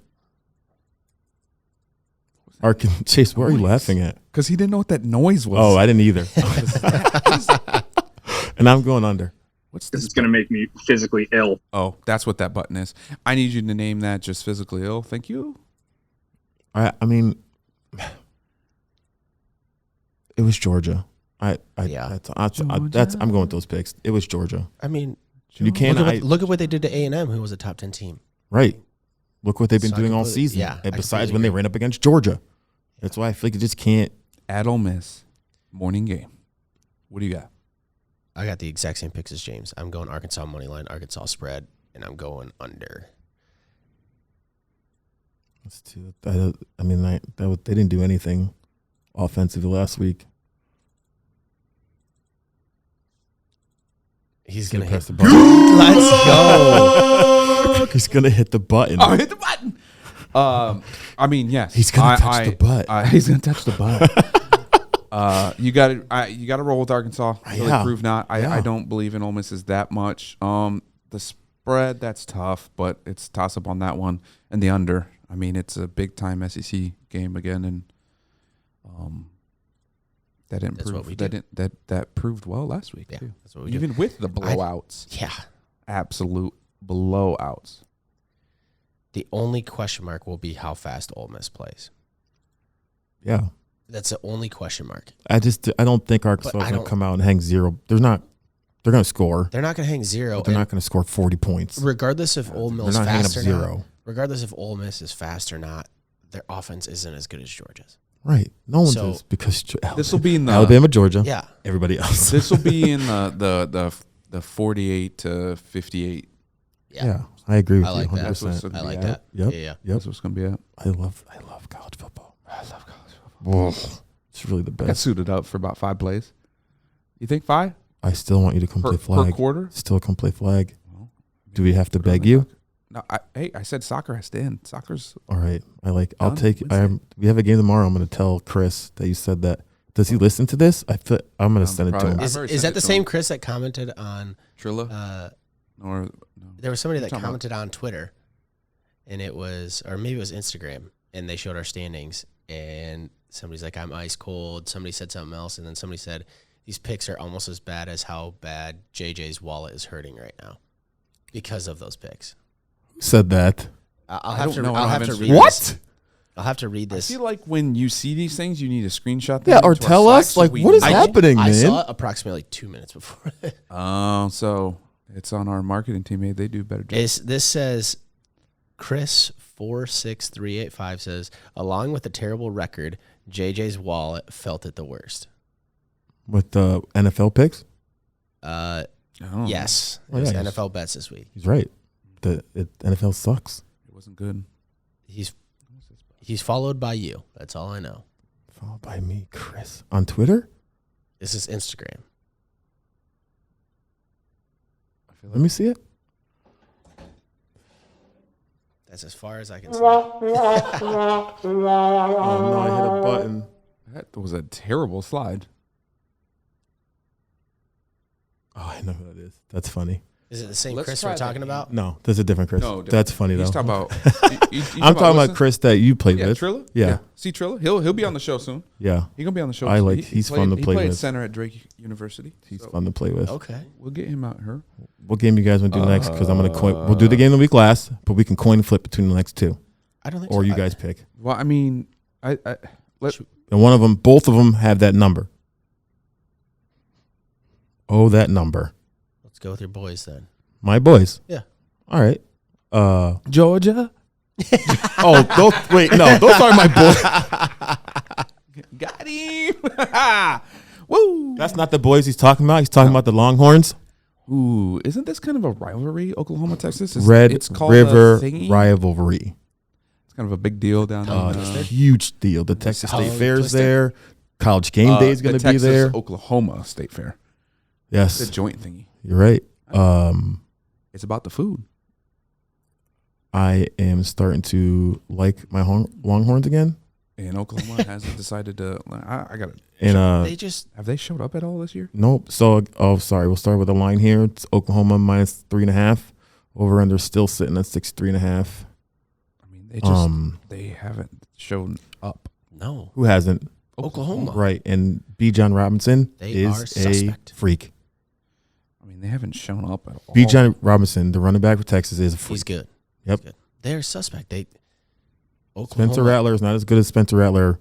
Chase, what are you laughing at? Because he didn't know what that noise was. Oh, I didn't either. And I'm going under. What's This this? is going to make me physically ill. Oh, that's what that button is. I need you to name that just physically ill. Thank you. I mean, it was Georgia. Yeah. I'm going with those picks. It was Georgia. I mean, You can't. look at what they did to A&M, who was a top 10 team. Right. Look what they've been So I doing all completely- season. yeah, And I besides completely when they agree. ran up against Georgia. That's why I feel like you just can't. At Ole Miss, morning game. What do you got? I got the exact same picks as James. I'm going Arkansas money line, Arkansas spread, and I'm going under. I mean, they didn't do anything offensively last week. He's Gonna gonna press hit. the button. Let's go. He's gonna hit the button. Oh, hit the button. I mean, yes. He's gonna touch the butt. He's gonna touch the butt. You got to roll with Arkansas. Really Yeah. prove not. Yeah. I don't believe in Ole Miss is that much. The spread, that's tough, but it's toss up on that one. And the under. I mean, it's a big time SEC game again, and that didn't That's prove what we do. that proved well last week. Yeah, too. that's what we do. Even with the blowouts, Yeah. absolute blowouts. The only question mark will be how fast Ole Miss plays. Yeah. That's the only question mark. I don't think Arkansas But is I gonna don't- come out and hang zero. They're not They're going to score. They're not going to hang 0. But they're not going to score 40 points. Regardless if Ole Miss They're not hanging fast up or 0. not, regardless if Ole Miss is fast or not, their offense isn't as good as Georgia's. Right. No one's So- is because This will be in the Alabama, Georgia. Yeah. Everybody else. This will be in the 48 to 58. Yeah. I agree with I you like that. 100%. That's what's I gonna like be that. at. Yep. Yeah. Yep. That's what's gonna be at. I love college football. I love college football. Whoa. It's really the Got best. suited up for about 5 plays. You think 5 I still want you to come per play flag. quarter? Still come play flag. Well, Do we have to Put it on beg the you? clock. No, I said soccer has to end. Soccer's All right. I'll Done? take Wednesday. we have a game tomorrow. I'm going to tell Chris that you said that. Does he listen to this? I'm going to send it to probably- him. I've Is already that sent the it to same him. Chris that commented on Trilla? Or no. there was somebody that Talking about- commented on Twitter, and it was, or maybe it was Instagram, and they showed our standings, and somebody's like, I'm ice cold. Somebody said something else, and then somebody said, these picks are almost as bad as how bad JJ's wallet is hurting right now because of those picks. Who said that? I'll I have don't to. know. I I'll don't have have to Instagram. read What? This. I'll have to read I this. feel like when you see these things, you need to screenshot them. Yeah, or into our tell Slack us, so like, we what is know. happening, I man? saw it approximately 2 minutes before. Oh, so it's on our marketing team. Maybe they do a better job. This says Chris 46385 says, along with a terrible record, JJ's wallet felt it the worst. With the NFL picks? Oh. Yes, Oh, there's yeah, NFL bets this week. He's right. The NFL sucks. It wasn't good. He's followed by you. That's all I know. Followed by me, Chris. On Twitter? This is Instagram. Let me see it. That's as far as I can see. Oh, no, I hit a button. That was a terrible slide. Oh, I know who that is. That's funny. Is it the same Let's Chris try we're that talking again. about? No, there's a different Chris. No, That's funny, though. He's talking about. I'm talking about listen? Chris that you played Yeah, with. Trilla. Yeah. See Trilla. He'll be on the show soon. Yeah. He's gonna be on the show. I soon. like- he's fun to play He played with. center at Drake University. He's So fun to play with. Okay. We'll get him out here. What game you guys want to do next? Because I'm going to coin. We'll do the game the week last, but we can coin flip between the next two. I don't think Or so. you guys pick. Well, I mean, let And one of them, both of them have that number. Oh, that number. Let's go with your boys then. My boys. Yeah. All right. Georgia. Wait, no, those are my boys. Got him. Woo. That's not the boys he's talking about. He's talking about the Longhorns. Ooh, isn't this kind of a rivalry, Oklahoma, Texas? Red it's called River a thingy? rivalry. It's kind of a big deal down in Huge deal. The Texas State Tongue Fair's twister? there. College game day is going the to be Texas, there. Oklahoma State Fair. It's a Yes, joint thingy. you're right. It's about the food. I am starting to like my Longhorns again. And Oklahoma hasn't decided to. I got it. And They just Have they showed up at all this year? nope. So, sorry. We'll start with the line here. It's Oklahoma minus 3.5. Over under still sitting at 63.5. I mean, they just they haven't shown up. no. Who hasn't? Oklahoma. Right. And B. John Robinson They are is a suspect. freak. I mean, they haven't shown up at all. B. John Robinson, the running back for Texas, is a freak. He's good. Yep. He's good. They're suspect. Oklahoma. Spencer Rattler is not as good as Spencer Rattler.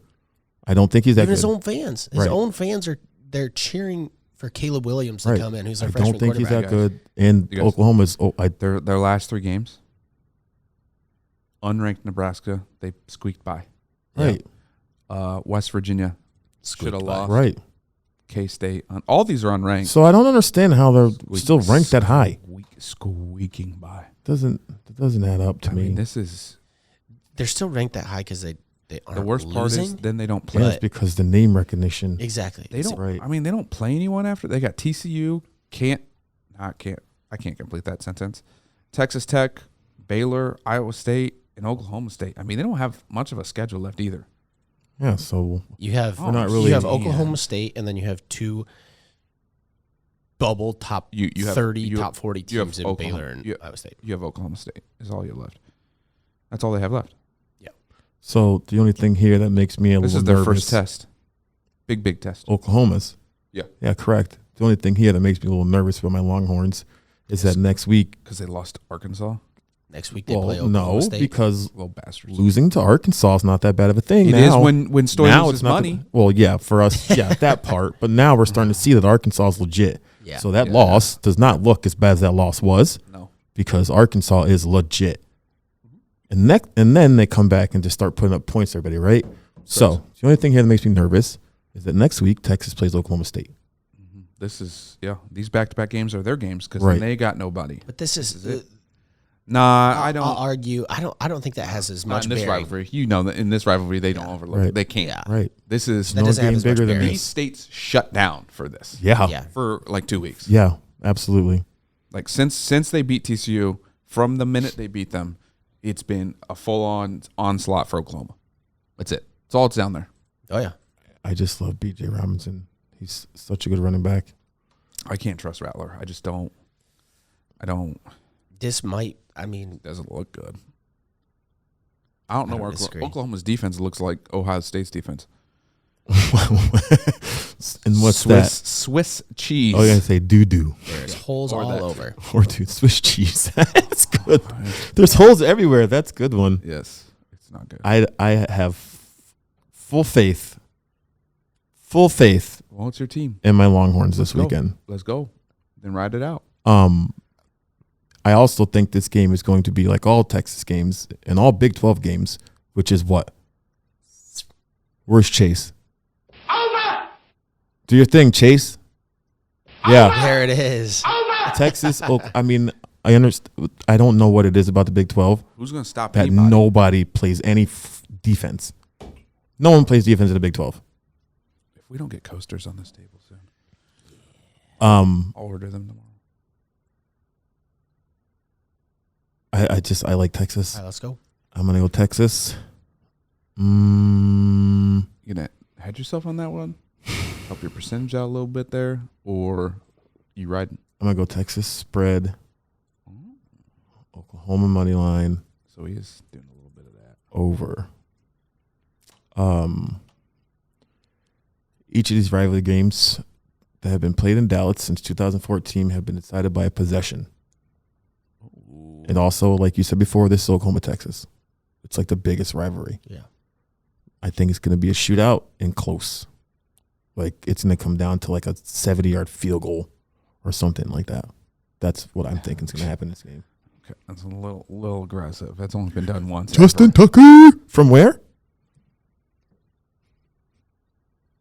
I don't think he's that Even good. his own fans. His Right. own fans they're cheering for Caleb Williams to Right. come in, who's I their freshman don't think he's quarterback. that good. And You guys- Oklahoma's Their last 3 games, unranked Nebraska, they squeaked by. right. West Virginia should Squeaked have by. lost. Right. K-State, all these are unranked. So I don't understand how they're still ranked that high. Squeaking by. It doesn't add up to I me. mean, this is They're still ranked that high because they aren't the worst part is losing. then they don't play. Yeah, it's because the name recognition. Exactly. They don't. Right. I mean, they don't play anyone after. They got TCU. I can't complete that sentence. Texas Tech, Baylor, Iowa State, and Oklahoma State. I mean, they don't have much of a schedule left either. Yeah, so You have We're not really- you have Yeah. Oklahoma State, and then you have 2 bubble top You have 30, you have- top 40 you have teams in Oklahoma- Baylor and you- Iowa State. You have Oklahoma State. Is all you have left. That's all they have left. so the only thing here that makes me a This little is their nervous, first test. Big test. Oklahoma's. Yeah. Yeah, correct. The only thing here that makes me a little nervous about my Longhorns is that next week, Because they lost to Arkansas. Next week they play Oklahoma no, State. because Little bastards. losing to Arkansas is not that bad of a thing. It now, is when Stoy now loses it's not money. well, yeah, for us, yeah, that part. But now we're starting to see that Arkansas is legit. Yeah. So that loss does not look as bad as that loss was. No. Because Arkansas is legit. And then they come back and just start putting up points to everybody, right? So the only thing here that makes me nervous is that next week Texas plays Oklahoma State. This is, these back-to-back games are their games because Right. they got nobody. But this is Nah, I don't. I'll argue. I don't think that has as Not much in this bearing. rivalry. You know that in this rivalry they don't overlook. Right. They can't. Yeah. Right. This is That No doesn't have game as much bigger than bearing. these states shut down for this. Yeah. For like 2 weeks. Yeah, absolutely. Like since they beat TCU, from the minute they beat them, it's been a full-on onslaught for Oklahoma. That's it. That's all it's down there. Oh yeah. I just love B.J. Robinson. He's such a good running back. I can't trust Rattler. I just don't. I don't. This might. I mean, Doesn't look good. I don't know don't where disagree. Oklahoma's defense looks like Ohio State's defense. And what's that? Swiss cheese. Oh, I gotta say doo-doo. there's holes Or all that. over. Or dude, Swiss cheese. That's good. There's holes everywhere. That's a good one. Yes, it's not good. I have full faith Well, it's your team. in my Longhorns this Let's go. weekend. Let's go. Then ride it out. I also think this game is going to be like all Texas games and all Big 12 games, which is what? Where's Chase? Over! Do your thing, Chase. Yeah. There it is. Texas, I mean, I understand. I don't know what it is about the Big 12 Who's going to stop that anybody? nobody plays any defense. No one plays defense in the Big 12. If we don't get coasters on this table soon, Um, I'll order them tomorrow. I like Texas. All right, let's go. I'm gonna go Texas. You gonna head yourself on that one? Help your percentage out a little bit there, or you riding? I'm gonna go Texas spread. Oklahoma money line So he is doing a little bit of that. over. Each of these rivalry games that have been played in Dallas since 2014 have been decided by a possession. And also, like you said before, this is Oklahoma, Texas. It's like the biggest rivalry. Yeah. I think it's going to be a shootout and close. Like, it's going to come down to like a 70-yard field goal or something like that. That's what I'm thinking is going to happen in this game. Okay, that's a little aggressive. That's only been done once. Justin ever. Tucker! From where?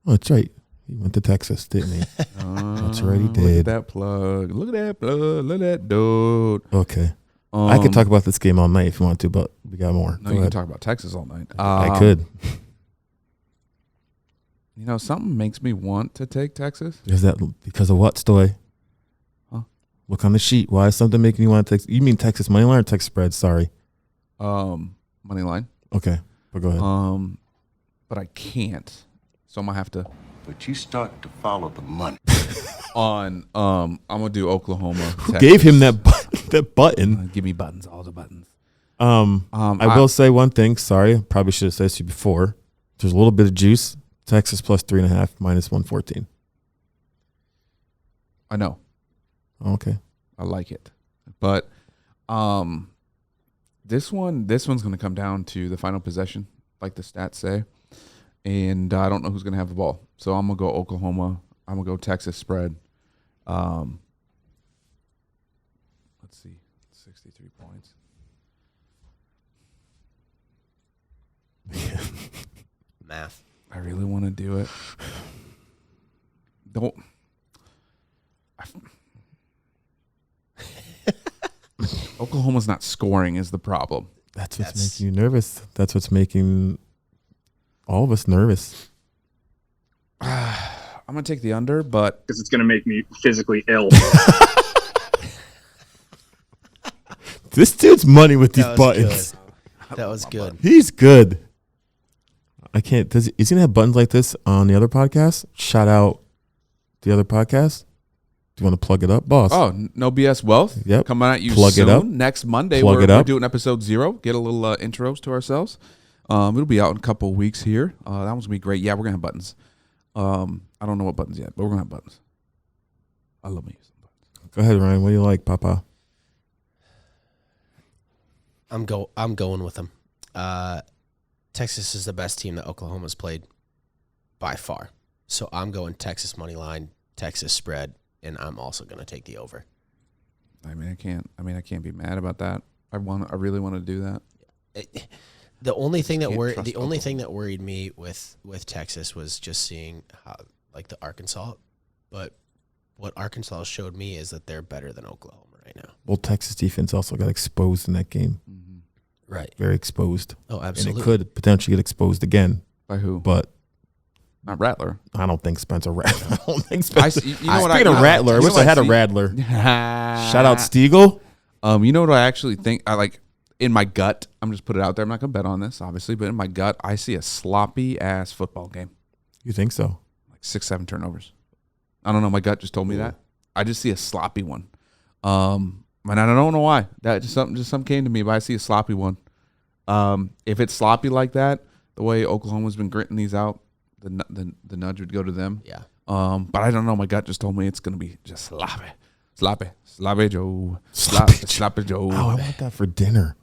Oh, that's right. He went to Texas, didn't he? That's right, he Look did. at that plug. Look at that plug. Look at that dude. Okay. I could talk about this game all night if you want to, but we got more. No, Go you can ahead. talk about Texas all night. I could. You know, something makes me want to take Texas. Is that because of what, Stoy? Huh? Look on the sheet. Why is something making you want to take? You mean Texas money line or Texas spread? Sorry. Money line. Okay, but go ahead. But I can't. So I'm gonna have to. But you start to follow the money. I'm gonna do Oklahoma. Who gave him that button? Give me buttons, all the buttons. I will say one thing. Sorry, I probably should have said this to you before. There's a little bit of juice. Texas plus 3.5 minus 114. I know. Okay. I like it, but this one's gonna come down to the final possession, like the stats say, and I don't know who's gonna have the ball. So I'm gonna go Oklahoma. I'm gonna go Texas spread. Let's see, 63 points. Math. I really want to do it. Don't. Oklahoma's not scoring is the problem. That's what's making you nervous. That's what's making all of us nervous. I'm gonna take the under, but Because it's going to make me physically ill. This dude's money with these That was buttons. good. That was good. He's good. I can't. Is he gonna have buttons like this on the other podcast? Shout out the other podcast. Do you want to plug it up, boss? no BS Wealth. Yep. Coming at you Plug soon. it up. Next Monday, Plug we're it up. doing episode 0. Get a little intros to ourselves. It'll be out in a couple of weeks here. That one's gonna be great. Yeah, we're gonna have buttons. I don't know what buttons yet, but we're gonna have buttons. I love me some buttons. Go ahead, Ryan. What do you like, Papa? I'm going with them. Texas is the best team that Oklahoma's played by far. So I'm going Texas money line, Texas spread, and I'm also going to take the over. I can't be mad about that. I really want to do that. The only thing that Oklahoma. worried me with Texas was just seeing how, like, the Arkansas, but what Arkansas showed me is that they're better than Oklahoma right now. Well, Texas defense also got exposed in that game. Right. Very exposed. Oh, absolutely. And it could potentially get exposed again. By who? But Not Rattler. I don't think Spencer Rattler. I don't think Spencer. You know what Speaking of Rattler, I wish I had a Rattler. Shout out Stiegel. You know what I actually think? I like in my gut. I'm just put it out there. I'm not gonna bet on this, obviously, but in my gut, I see a sloppy ass football game. You think so? Like 6-7 turnovers. I don't know. My gut just told me that. I just see a sloppy one. And I don't know why. That just something came to me, but I see a sloppy one. If it's sloppy like that, the way Oklahoma's been gritting these out, the nudge would go to them. Yeah. But I don't know. My gut just told me it's gonna be just sloppy Joe, sloppy Joe. Oh, I want that for dinner.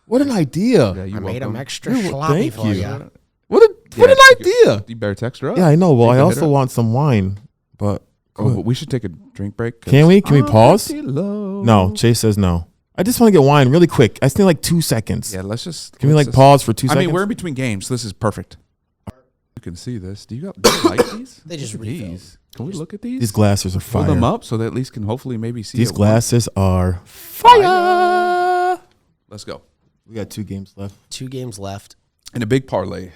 What an idea! Yeah, I made them extra You're- sloppy thank for you. you. What an idea! You better text her up. Yeah, I know. Well, Take I a also hitter. want some wine, but Oh, but we should take a drink break. 'cause Can we? Can we I'm pause? pretty low. no. Chase says no. I just want to get wine really quick. I just need like 2 seconds. Yeah, let's just. Can we let's like just- pause for 2 I seconds? mean, we're in between games, so this is perfect. You can see this. Do you like these? They just Look at refilled. these. Can we look at these? These glasses are Hold fire. them up so they at least can hopefully maybe see These it. glasses are fire. Let's go. We got 2 games left. 2 games left. And a big parlay.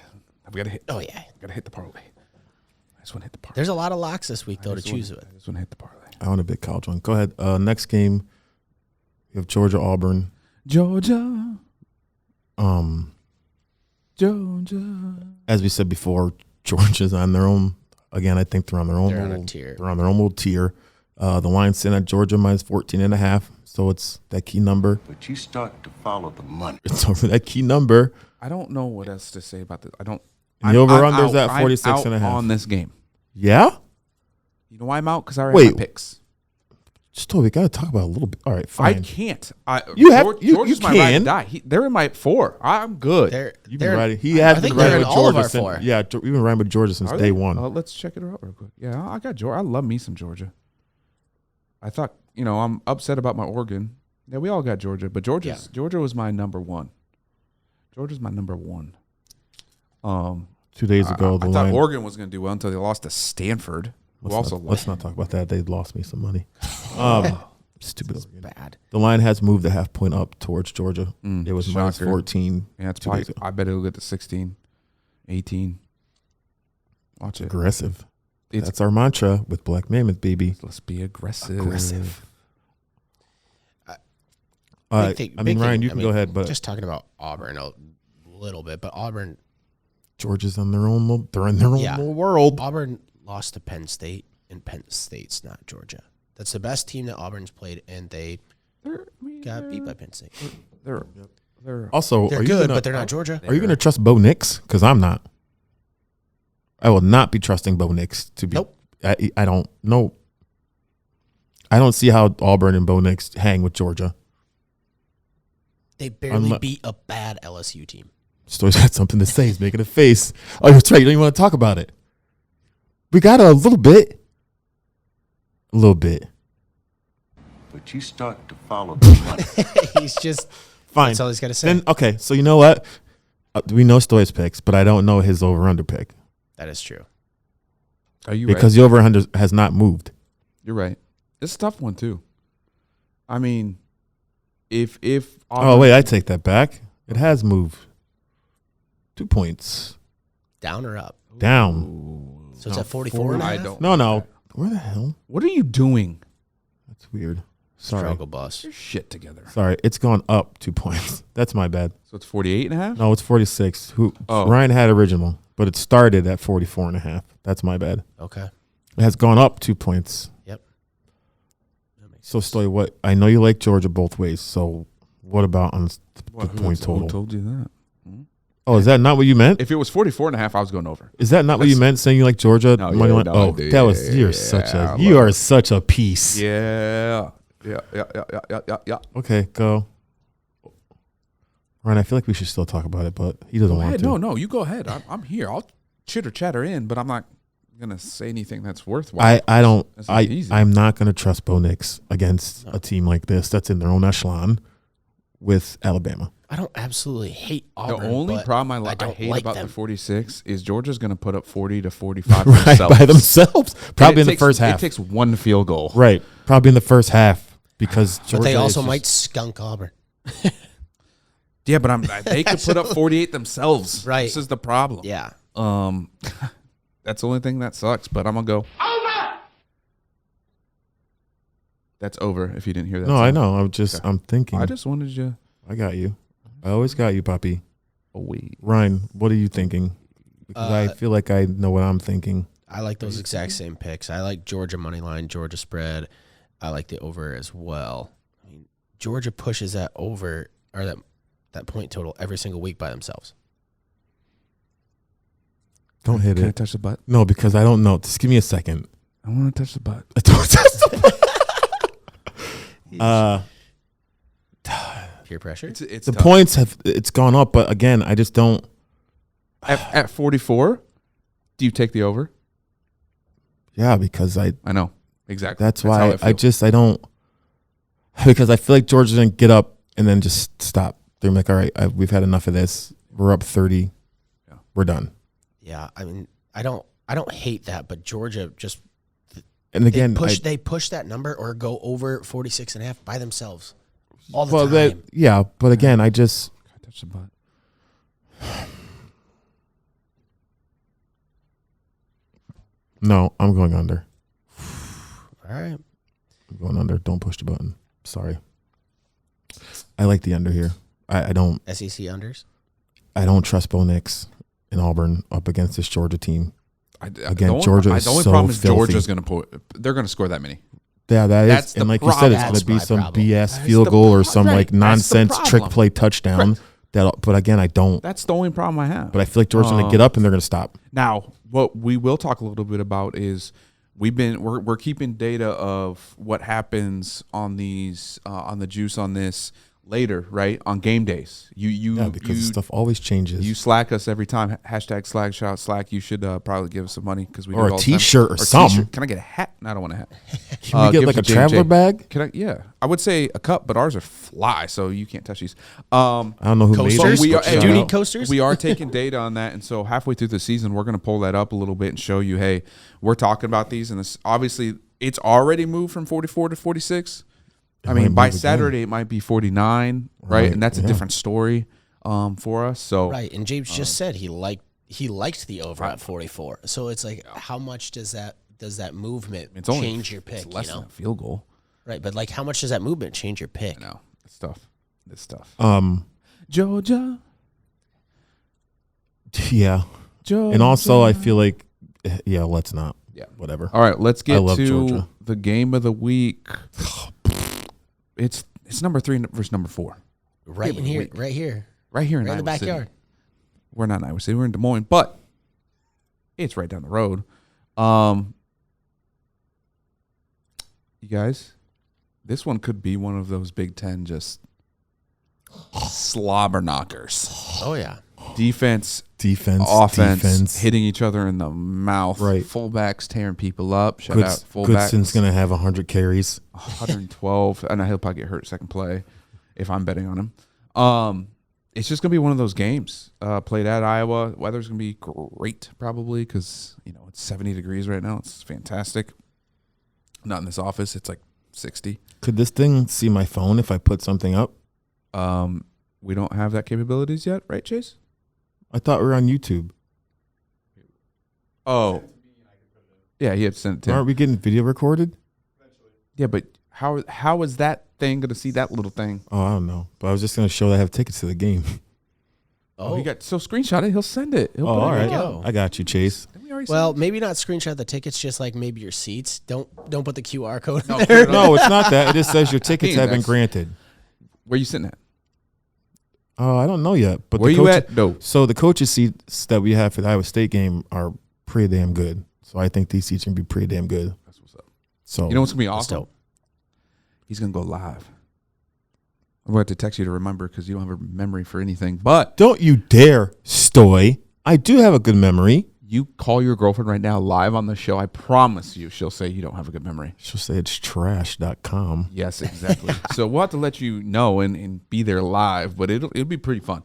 We gotta hit. Oh, yeah. Gotta hit the parlay. I just want to hit the parlay. There's a lot of locks this week, though, to choose with. I just want to hit the parlay. I want a big college one. Go ahead. Next game, you have Georgia, Auburn. Georgia. Um, Georgia. as we said before, Georgia's on their own. Again, I think they're on their own. They're on a little- tier. They're on their own little tier. The line's sitting at Georgia minus 14.5. So it's that key number. But you start to follow the money. It's over that key number. I don't know what else to say about this. I don't. And the over-under's at I'm 46.5. out on this game. Yeah? You know why I'm out? Because I already have Wait. my picks. Just we got to talk about it a little bit. All right, I fine. can't. Georgia's you my ride or can. die. They're in my 4. I'm good. You've been riding. He has I been think they're riding in with all of Georgia our since. 4. Yeah, we've been riding with Georgia since Are day they? one. Let's check it out real quick. Yeah, I got Georgia. I love me some Georgia. I thought, I'm upset about my Oregon. Yeah, we all got Georgia, but Georgia was my number 1. Georgia's my number 1. 2 days ago, the I thought line. Oregon was going to do well until they lost to Stanford, who also Let's not talk about that. They lost me some money. Stupid. Oregon. Bad. The line has moved a half point up towards Georgia. It was minus shocker. 14. Yeah, it's 2 days probably, ago. I bet it'll get to 16, 18. Watch it. Aggressive. It's, That's our mantra with Black Mammoth, baby. let's be aggressive. Aggressive. Big I mean, thing- Ryan, you can go ahead, but just talking about Auburn a little bit, but Auburn Georgia's on their own. They're in their own Yeah. little world. Auburn lost to Penn State, and Penn State's not Georgia. That's the best team that Auburn's played, and they got beat by Penn State. They're Also, They're are you good, gonna, but they're not Georgia. Are you going to trust Bo Nix? Because I'm not. I will not be trusting Bo Nix to be. Nope. I don't know. I don't see how Auburn and Bo Nix hang with Georgia. They barely Unle- beat a bad LSU team. Story's got something to say. He's making a face. Oh, that's right. You don't even want to talk about it. We got a little bit. A little bit. But you start to follow the money. He's just Fine. that's all he's got to say. Then okay. So you know what? We know Stoy's picks, but I don't know his over/under pick That is true. Are you because the over/under has not moved. You're right. It's a tough one too. I mean, if Oh wait, I take that back. It has moved. 2 points Down or up? down. So it's at 44 and a I half? don't. No. Where the hell? What are you doing? That's weird. Sorry. Struggle bus. Your shit together. Sorry. It's gone up 2 points. That's my bad. So it's 48.5. No, it's 46. Oh. Ryan had original, but it started at 44.5. That's my bad. Okay. It has gone up 2 points. Yep. So Stoy, what? I know you like Georgia both ways. So what about on the point total? Who told you that? Oh, is that not what you meant? If it was 44.5, I was going over. Is that not what you meant? Saying you like Georgia No, money yeah, line? no, Oh, dude. that was you are such a piece. Yeah. Okay, go. Ryan, I feel like we should still talk about it, but he doesn't Go want ahead. to. No, you go ahead. I'm here. I'll chitter chatter in, but I'm not gonna say anything that's worthwhile. I'm not gonna trust Bo Nix against a team like this that's in their own echelon with Alabama. I don't absolutely hate Auburn. The only problem I hate like about them. the 46 is Georgia's going to put up 40 to 45 Right, by themselves. Probably in the first half. It takes one field goal. Right. Probably in the first half because Georgia But they also is might skunk Auburn. Yeah, but they could put up 48 themselves. Right. This is the problem. Yeah. That's the only thing that sucks, but I'm going to go. Over! That's over if you didn't hear that. No, sound. I know. I'm thinking. I just wanted you. I got you. I always got you, Poppy. Oh, wait. Ryan, what are you thinking? Because I feel like I know what I'm thinking. I like those exact same picks. I like Georgia money line, Georgia spread. I like the over as well. I mean, Georgia pushes that over or that point total every single week by themselves. Don't hit Can I it. touch the butt? No, because I don't know. Just give me a second. I want to touch the butt. Don't touch the butt. Peer pressure. It's The tough. points it's gone up, but again, I just don't. At 44, do you take the over? Yeah, because I know. Exactly. That's how why it feels. I don't. Because I feel like Georgia's going to get up and then just stop. They're like, all right, we've had enough of this. We're up 30. Yeah. We're done. Yeah, I mean, I don't hate that, but Georgia just And again, they push that number or go over 46.5 by themselves all the time. But again, I just. Can I touch the butt? No, I'm going under. All right. I'm going under. Don't push the button. Sorry. I like the under here. I don't. SEC unders. I don't trust Bo Nix and Auburn up against this Georgia team. Georgia is the only so problem is filthy. Georgia's going to they're going to score that many. Yeah, That's is. And the like you said, it's problem. going to be That's my some problem. BS That's field the goal or pro- some right. like That's the nonsense trick problem. play touchdown. But again, I don't. That's the only problem I have. But I feel like Georgia's going to get up and they're going to stop. Now, what we will talk a little bit about is we're keeping data of what happens on these on the juice on this later, right? On game days. Because stuff always changes. You Slack us every time. Hashtag Slack, shout out Slack. You should probably give us some money because we Or do it a all the time. t-shirt or something. Can I get a hat? No, I don't want a hat. Can we get give like it a to traveler JJ. bag? Can I? Yeah, I would say a cup, but ours are fly, so you can't touch these. I don't know who Coasters? made We it. are, Do you we- need coasters? We are taking data on that, and so halfway through the season, we're going to pull that up a little bit and show you, hey, we're talking about these, and this obviously it's already moved from 44 to 46. I mean, might by move again. Saturday it might be 49, right? And that's a yeah. different story for us. So Right, and James just said he liked the over at 44. So it's like, how much does that movement it's only change your pick? It's less You than know, a field goal. right? But like, how much does that movement change your pick? I know it's tough. It's tough. Georgia. Georgia. And also, I feel like, let's not. Yeah. Whatever. All right, let's I get love to Georgia. the game of the week. It's number 3 versus number 4. Right in here, right here, Right here in right in the Iowa City. backyard. We're not in Iowa City. We're in Des Moines, but it's right down the road. You guys, this one could be one of those Big Ten just slobber knockers. Oh yeah, Defense, Offense. hitting each other in the mouth. Right. Fullbacks tearing people up. Shout out fullbacks. Goodson's going to have 100 carries. 112. I know he'll probably get hurt second play if I'm betting on him. It's just going to be one of those games. Played at Iowa. Weather's going to be great probably because, it's 70 degrees right now. It's fantastic. Not in this office. It's like 60. Could this thing see my phone if I put something up? We don't have that capabilities yet, right, Chase? I thought we were on YouTube. Oh. Yeah, he had sent it to Aren't him. we getting video recorded? Yeah, but how is that thing going to see that little thing? Oh, I don't know. But I was just going to show that I have tickets to the game. Oh, he got so screenshot it. He'll send it. He'll put all it right. go. I got you, Chase. Didn't we already send well, it? maybe not screenshot the tickets, just like maybe your seats. Don't put the QR code in No, there. No, it's not that. It just says your tickets have been That's- granted. Where you sitting at? Oh, I don't know yet. But Where the you coach- at? No. So the coaches' seats that we have for the Iowa State game are pretty damn good. So I think these seats are going to be pretty damn good. That's what's up. So You know what's going to be That's awesome? dope. He's going to go live. I'm going to have to text you to remember because you don't have a memory for anything. But don't you dare, Stoy. I do have a good memory. You call your girlfriend right now live on the show. I promise you she'll say you don't have a good memory. She'll say it's trash.com. Yes, exactly. So we'll have to let you know and be there live, but it'll be pretty fun.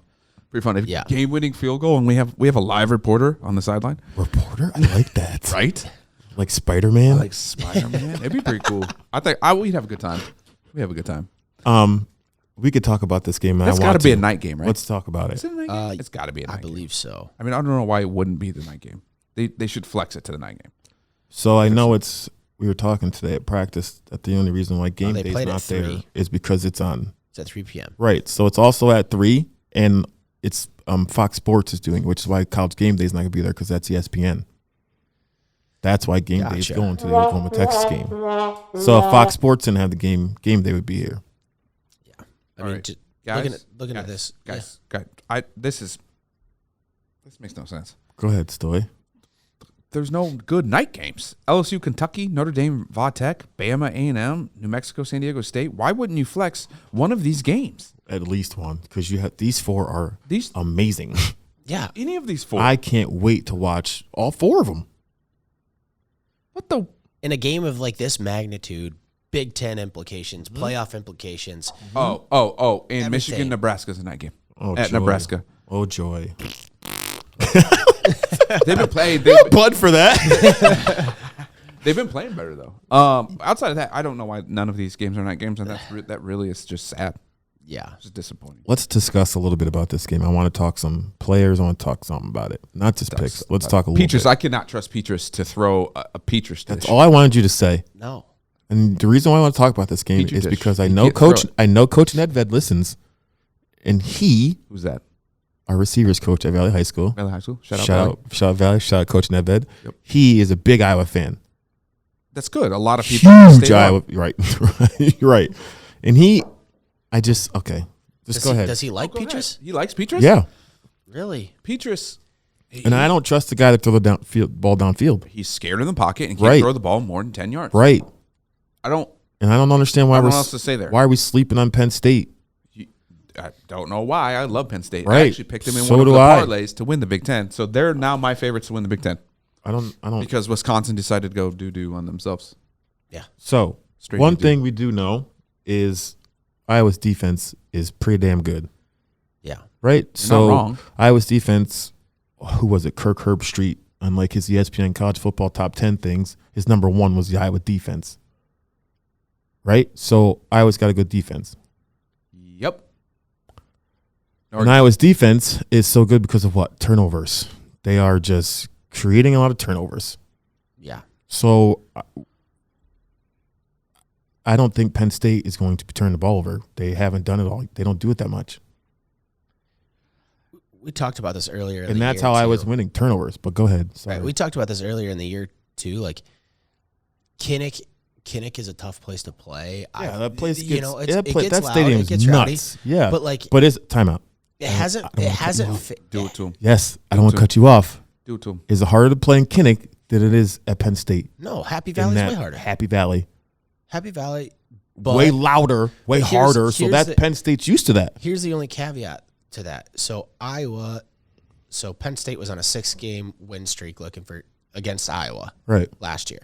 Pretty fun. If game-winning field goal, and we have a live reporter on the sideline. Reporter? I like that. Right? Like Spider-Man? Like Spider-Man. It'd be pretty cool. I think we'd have a good time. We have a good time. We could talk about this game. It's got to be a night game, right? Let's talk about it. Is it a night game? It's got to be a night game. I believe so. I mean, I don't know why it wouldn't be the night game. They should flex it to the night game. So I know we were talking today at practice that the only reason why game day's not there is because it's on. It's at 3 p.m. Right. So it's also at 3, and it's Fox Sports is doing it, which is why College Game Day is not going to be there because that's ESPN. That's why game day is going to the Oklahoma Texas game. So if Fox Sports didn't have the game day would be here. Yeah. I mean, right. looking at this. Guys, this makes no sense. Go ahead, Stoy. There's no good night games. LSU, Kentucky, Notre Dame, Va Tech, Bama, A&M, New Mexico, San Diego State. Why wouldn't you flex one of these games? At least one, because you have these 4 are amazing. Yeah. Any of these 4. I can't wait to watch all 4 of them. What the? In a game of like this magnitude, Big Ten implications, playoff implications. And Everything. Michigan, Nebraska's a night game. Oh, at joy. Nebraska. Oh, joy. They've been playing. Bud for that. They've been playing better though. Outside of that, I don't know why none of these games are night games, and that really is just sad. Yeah, it's just disappointing. Let's discuss a little bit about this game. I want to talk some players. I want to talk something about it, not just picks. Let's talk a little Petrus, bit. I cannot trust Petrus to throw a Petrus dish. That's all I wanted you to say. No. And the reason why I want to talk about this game Petri is dish. because I You know can't Coach. throw it. I know Coach Nedved listens, and he, Who's that? our receivers coach at Valley High School. Valley High School. Shout Shout out Valley. Shout out Coach Nedved. Yep. He is a big Iowa fan. That's good. A lot of people. Huge stay Iowa. up. Right. You're right. And okay. Just go ahead. Does he like Go ahead. Petrus? He likes Petrus. Yeah. Really? Petrus. And I don't trust the guy that throw the ball downfield. He's scared in the pocket and can't Right. throw the ball more than 10 yards. Right. I don't understand why I don't we're know what else to say there. Why are we sleeping on Penn State? I don't know why. I love Penn State. Right. I actually picked them in So one of do the I. parlays to win the Big Ten. So they're now my favorites to win the Big Ten I don't. because Wisconsin decided to go doo-doo on themselves. Yeah. So Straight one doo-doo. thing we do know is Iowa's defense is pretty damn good. Yeah. Right. You're So not wrong. Iowa's defense, who was it? Kirk Herbstreit, on like his ESPN college football top 10 things, his number 1 was the Iowa defense. Right. So Iowa's got a good defense. Yep. And Iowa's defense is so good because of what? Turnovers. They are just creating a lot of turnovers. Yeah. So I don't think Penn State is going to turn the ball over. They haven't done it all. They don't do it that much. We talked about this earlier. And that's how I was winning turnovers. But go ahead. Sorry. Right. We talked about this earlier in the year too. Like Kinnick is a tough place to play. Yeah, that place gets, it that gets that loud, stadium it is gets nuts. rowdy, Yeah. but it's timeout. it hasn't Do it to him. Yes, I don't want to cut you off. Do it to him. Is it harder to play in Kinnick than it is at Penn State? No, Happy In Valley's that way harder. Happy Valley. Happy Valley, but Way louder, way here's- harder. So here's that the- Penn State's used to that. here's the only caveat to that. So Penn State was on a 6-game win streak against Iowa Right. last year.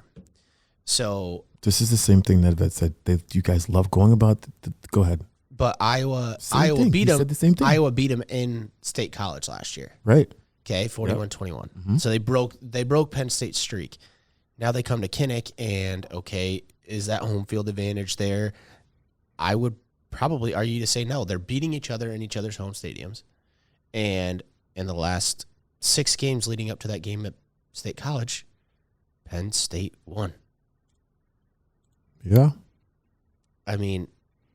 So, This is the same thing that Vet said. You guys love going about. Go ahead. but Iowa Same thing. beat He them. said the same thing. Iowa beat them in State College last year. Right. Okay, 41-21. So they broke Penn State's streak. Now they come to Kinnick, and okay, is that home field advantage there? I would probably argue to say no. They're beating each other in each other's home stadiums, and in the last 6 games leading up to that game at State College, Penn State won. Yeah. I mean,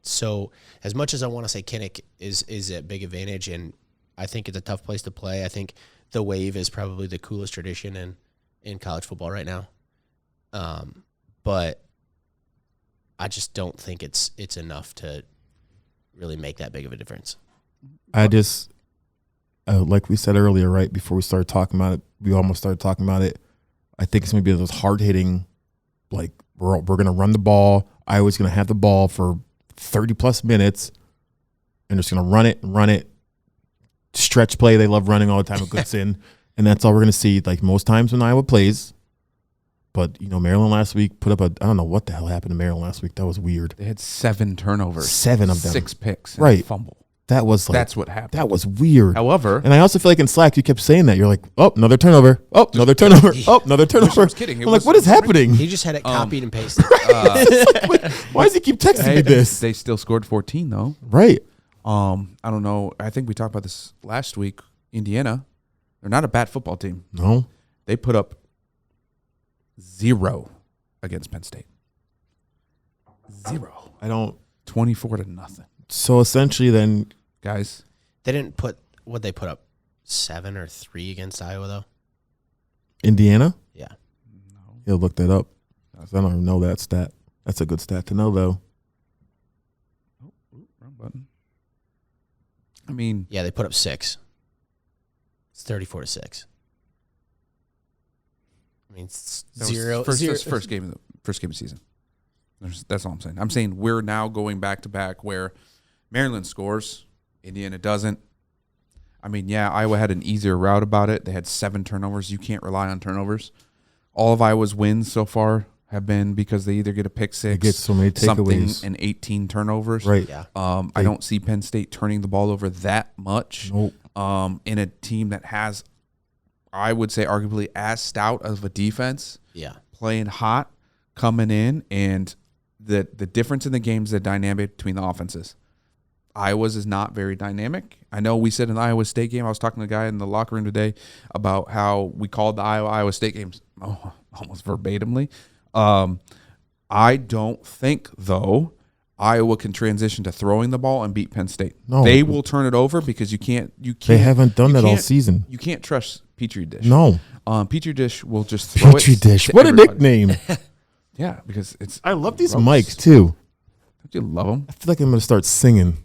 so as much as I want to say Kinnick is a big advantage, and I think it's a tough place to play, I think the Wave is probably the coolest tradition in college football right now. But I just don't think it's enough to really make that big of a difference. I just, like we said earlier, right before we started talking about it, we almost started talking about it. I think it's going to be those hard hitting, like we're going to run the ball. Iowa's going to have the ball for 30 plus minutes, and just going to run it. Stretch play, they love running all the time with Goodson, and that's all we're going to see. Like most times when Iowa plays. But Maryland last week put up I don't know what the hell happened to Maryland last week. That was weird. They had 7 turnovers. 7 of them. 6 picks. And right. A fumble. That was that's what happened. That was weird. However, and I also feel like in Slack you kept saying that. You're like, oh, another turnover. Oh, another turnover. Oh, another turnover. I was kidding. I'm like, what is happening? He just had it copied and pasted. Why does he keep texting me this? They still scored 14 though. Right. I don't know. I think we talked about this last week. Indiana, they're not a bad football team. No. They put up 0 against Penn State. 0. 24-0. So essentially, then, guys, they didn't put what they put up 7 or 3 against Iowa though. Indiana. Yeah. No. He'll look that up. I don't even know that stat. That's a good stat to know, though. Oh, wrong button. I mean, yeah, they put up 6. It's 34-6. I mean, zero. First game of the season. That's all I'm saying. I'm saying we're now going back to back where Maryland scores, Indiana doesn't. I mean, yeah, Iowa had an easier route about it. They had 7 turnovers. You can't rely on turnovers. All of Iowa's wins so far have been because they either get a pick six, get so many takeaways, and 18 turnovers. Right. Yeah. I don't see Penn State turning the ball over that much. Nope. In a team that has, I would say, arguably as stout of a defense. Yeah. Playing hot, coming in, and the difference in the game is the dynamic between the offenses. Iowa's is not very dynamic. I know we said in the Iowa State game, I was talking to a guy in the locker room today about how we called the Iowa State games almost verbatimly. I don't think, though, Iowa can transition to throwing the ball and beat Penn State. No. They will turn it over because you can't. They haven't done that all season. You can't trust Petri Dish. No. Petri Dish will just throw Petri it. Dish. To What everybody. a nickname. Yeah, because it's. I love these gross. mics, too. Don't you love them? I feel like I'm going to start singing.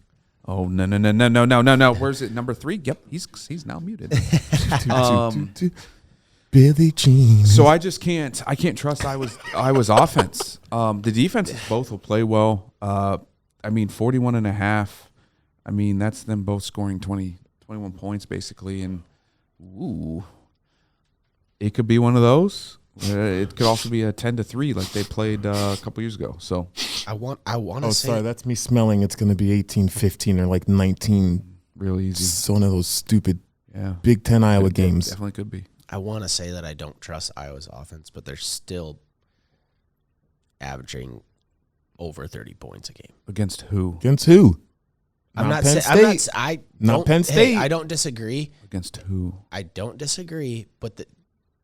Oh, no. Where's it? Number 3? Yep, he's now muted. Billie Jean. So I can't trust Iowa's offense. The defenses both will play well. 41.5. I mean, that's them both scoring 21 points basically. And, it could be one of those. It could also be a 10-3 like they played a couple years ago. So I want to say. Sorry, that's me smelling. It's going to be 18-15 or like 19. real easy. It's one of those stupid Yeah. Big Ten Iowa games. Definitely could be. I want to say that I don't trust Iowa's offense, but they're still averaging over 30 points a game. Against who? Against who? I'm not Penn saying State. Not Penn State. Hey, I don't disagree. Against who? I don't disagree, but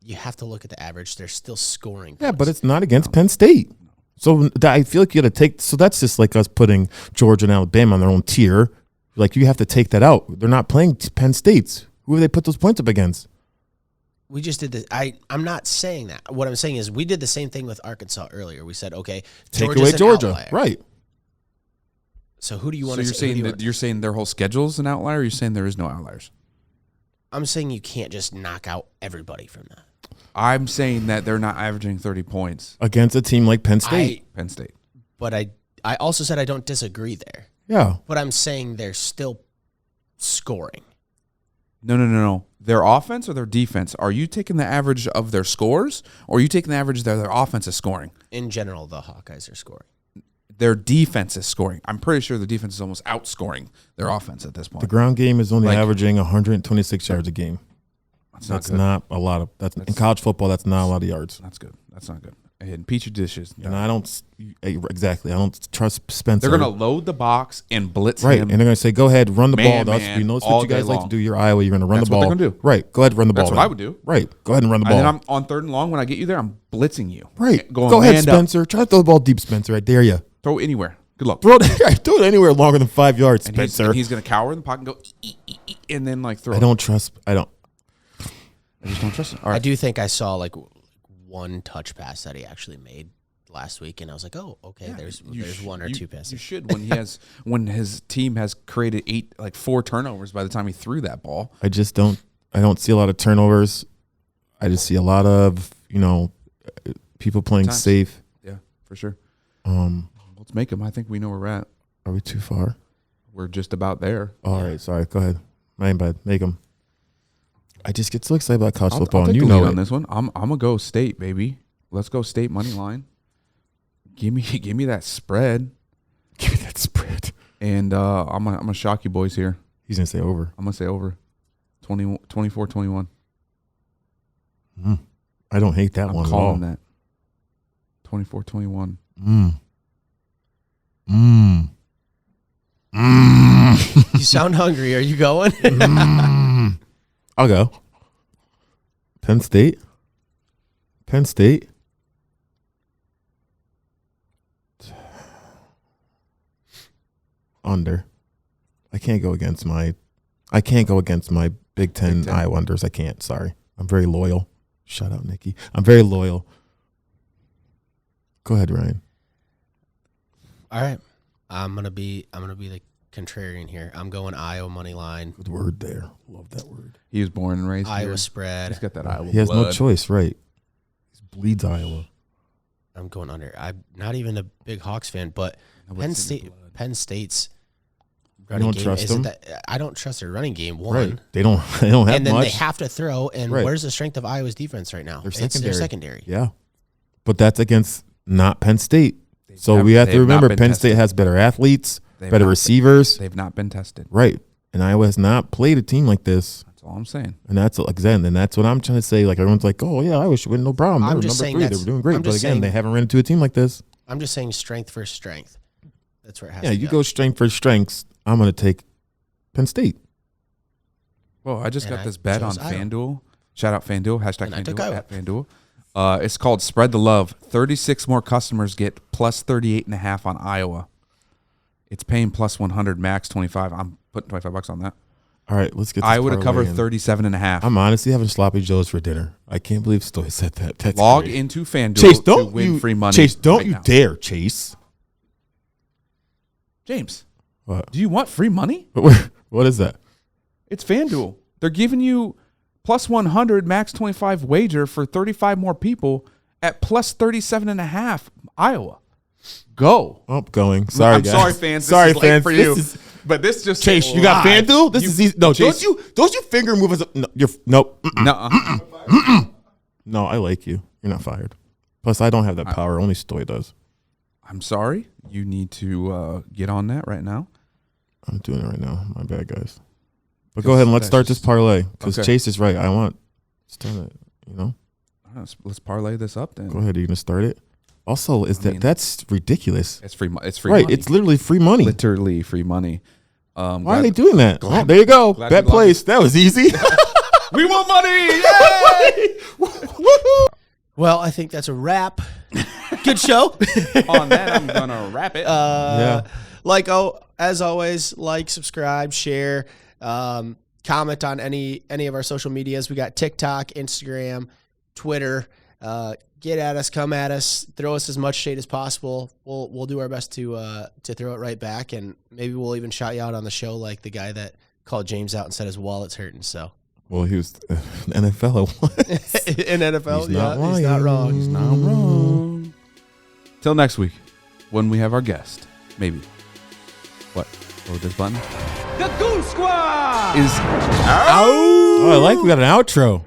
you have to look at the average. They're still scoring. Yeah, points. but it's not against Penn State. So I feel like you got to take. So that's just like us putting Georgia and Alabama on their own tier. Like you have to take that out. They're not playing Penn State's. Who have they put those points up against? We just did this. I'm not saying that. What I'm saying is we did the same thing with Arkansas earlier. We said, okay, Take Georgia's away an Georgia, outlier. right? So who do you want So to you're say? saying you're saying their whole schedule's an outlier, or you're saying there is no outliers? I'm saying you can't just knock out everybody from that. I'm saying that they're not averaging 30 points. Against a team like Penn State. Penn State. But I also said I don't disagree there. Yeah. But I'm saying they're still scoring. No. Their offense or their defense? Are you taking the average of their scores, or are you taking the average of their offense is scoring? In general, the Hawkeyes are scoring. Their defense is scoring. I'm pretty sure the defense is almost outscoring their offense at this point. The ground game is only Like- averaging 126 yards a game. That's Not a lot of. That's in college football. That's not a lot of yards. That's good. That's not good. And Petri dishes. And I don't exactly. I don't trust Spencer. They're going to load the box and blitz right, him. and they're going to say, "Go ahead, run the ball." Man, To us. man, We know that's all what you guys day like to long. do. You're Iowa. You're going to run That's the what ball. they're gonna do. Right. Go ahead, and run the ball. That's what then. I would do. Right. Go ahead and run the ball. And then I'm on 3rd and long. When I get you there, I'm blitzing you. right. Going Go ahead, hand up. Spencer. Try to throw the ball deep, Spencer. I dare you. Throw it anywhere. Good luck. Throw it anywhere longer than 5 yards, And Spencer. he's going to cower in the pocket and go, and then like throw I it. don't trust. I don't. I just don't trust it. All I right. do think I saw like one touch pass that he actually made last week, and I was like, "Oh, okay." There's one or two passes. You should when his team has created 4 turnovers by the time he threw that ball. I just don't. I don't see a lot of turnovers. I just see a lot of people playing Times. safe. Yeah, for sure. Let's make them. I think we know where we're at. Are we too far? We're just about there. All right. Sorry. Go ahead. My bad. Make them. I just get so excited about college football, I'll and take you the lead know on it. this one. I'm gonna go State, baby. Let's go State money line. Give me that spread. Give me that spread. And I'm gonna shock you boys here. He's gonna say over. I'm gonna say over. 24-21. I don't hate that I'm one at all. calling that. 24-21. You sound hungry. Are you going? I'll go. Penn State. Under. I can't go against my Big Ten Iowa unders. I can't. Sorry. I'm very loyal. Shout out, Nikki. I'm very loyal. Go ahead, Ryan. All right. I'm gonna be the contrarian here. I'm going Iowa money line. Good word there. Love that word. He was born and raised Iowa here. spread. He's got that Iowa He has blood. no choice, right? He bleeds Iowa. I'm going under. I'm not even a big Hawks fan, but Penn State's running don't game trust isn't them? that. I don't trust their running game. One, Right. They don't have and then much. they have to throw. And Right. where's the strength of Iowa's defense right now? Their It's their secondary. Yeah. But that's against not Penn State. So have- we have to they've not remember been Penn tested. State has better athletes, They've better not been- receivers. They've not been tested. Right. And Iowa has not played a team like this. That's all I'm saying. And that's again, and that's what I'm trying to say. Like everyone's like, oh yeah, Iowa should win, no problem. They I'm were just number saying 3. They that's- were doing great. I'm But just again, saying- they haven't ran into a team like this. I'm just saying strength for strength. That's where it has Yeah, to you go strength for strengths. I'm gonna take Penn State. Well, I just And got I this bet on chose Iowa. FanDuel. Shout out FanDuel. Hashtag And I took FanDuel Iowa. at FanDuel. It's called Spread the Love. 36 more customers get plus 38.5 on Iowa. It's paying plus 100, max 25. I'm putting $25 on that. All right, let's get this Iowa to cover parlay in. 37.5. I'm honestly having sloppy joes for dinner. I can't believe Stoy said that. That's Log great. into FanDuel Chase, to don't win you free money. Chase, don't right you now. dare, Chase. James, What? do you want free money? What is that? It's FanDuel. They're giving you plus 100, max 25 wager for 35 more people at plus 37.5 Iowa. Go. Oh, going. Sorry, I'm guys. sorry, fans. This Sorry, is late fans. for you. This is, But this just Chase, you got live. FanDuel? This is easy. No, Chase- don't you finger move us up. No, nope. Nuh-uh. No, I like you. You're not fired. Plus, I don't have that power. Only Stoy does. I'm sorry. You need to get on that right now. I'm doing it right now. My bad, guys. But go ahead and let's start this parlay because Okay. Chase is right. I want. Let's turn it. You know. Let's parlay this up then. Go ahead. Are you gonna start it? Also, that's ridiculous? It's free. It's free. Right. Money. It's literally free money. literally free money. Why are they doing that? Oh, there you go. glad Bet we logged place. That was easy. We want money. Yay! Well, I think that's a wrap. Good show. On that, I'm gonna wrap it. Yeah. As always, like, subscribe, share, comment on any of our social medias. We got TikTok, Instagram, Twitter. Get at us, come at us, throw us as much shade as possible. We'll do our best to throw it right back, and maybe we'll even shout you out on the show, like the guy that called James out and said his wallet's hurting. So Well, he was NFL. in NFL, He's not he's not wrong. He's not wrong. Till next week, when we have our guest, maybe. What? With this button? The GoonSquad Is Oh, I like we got an outro.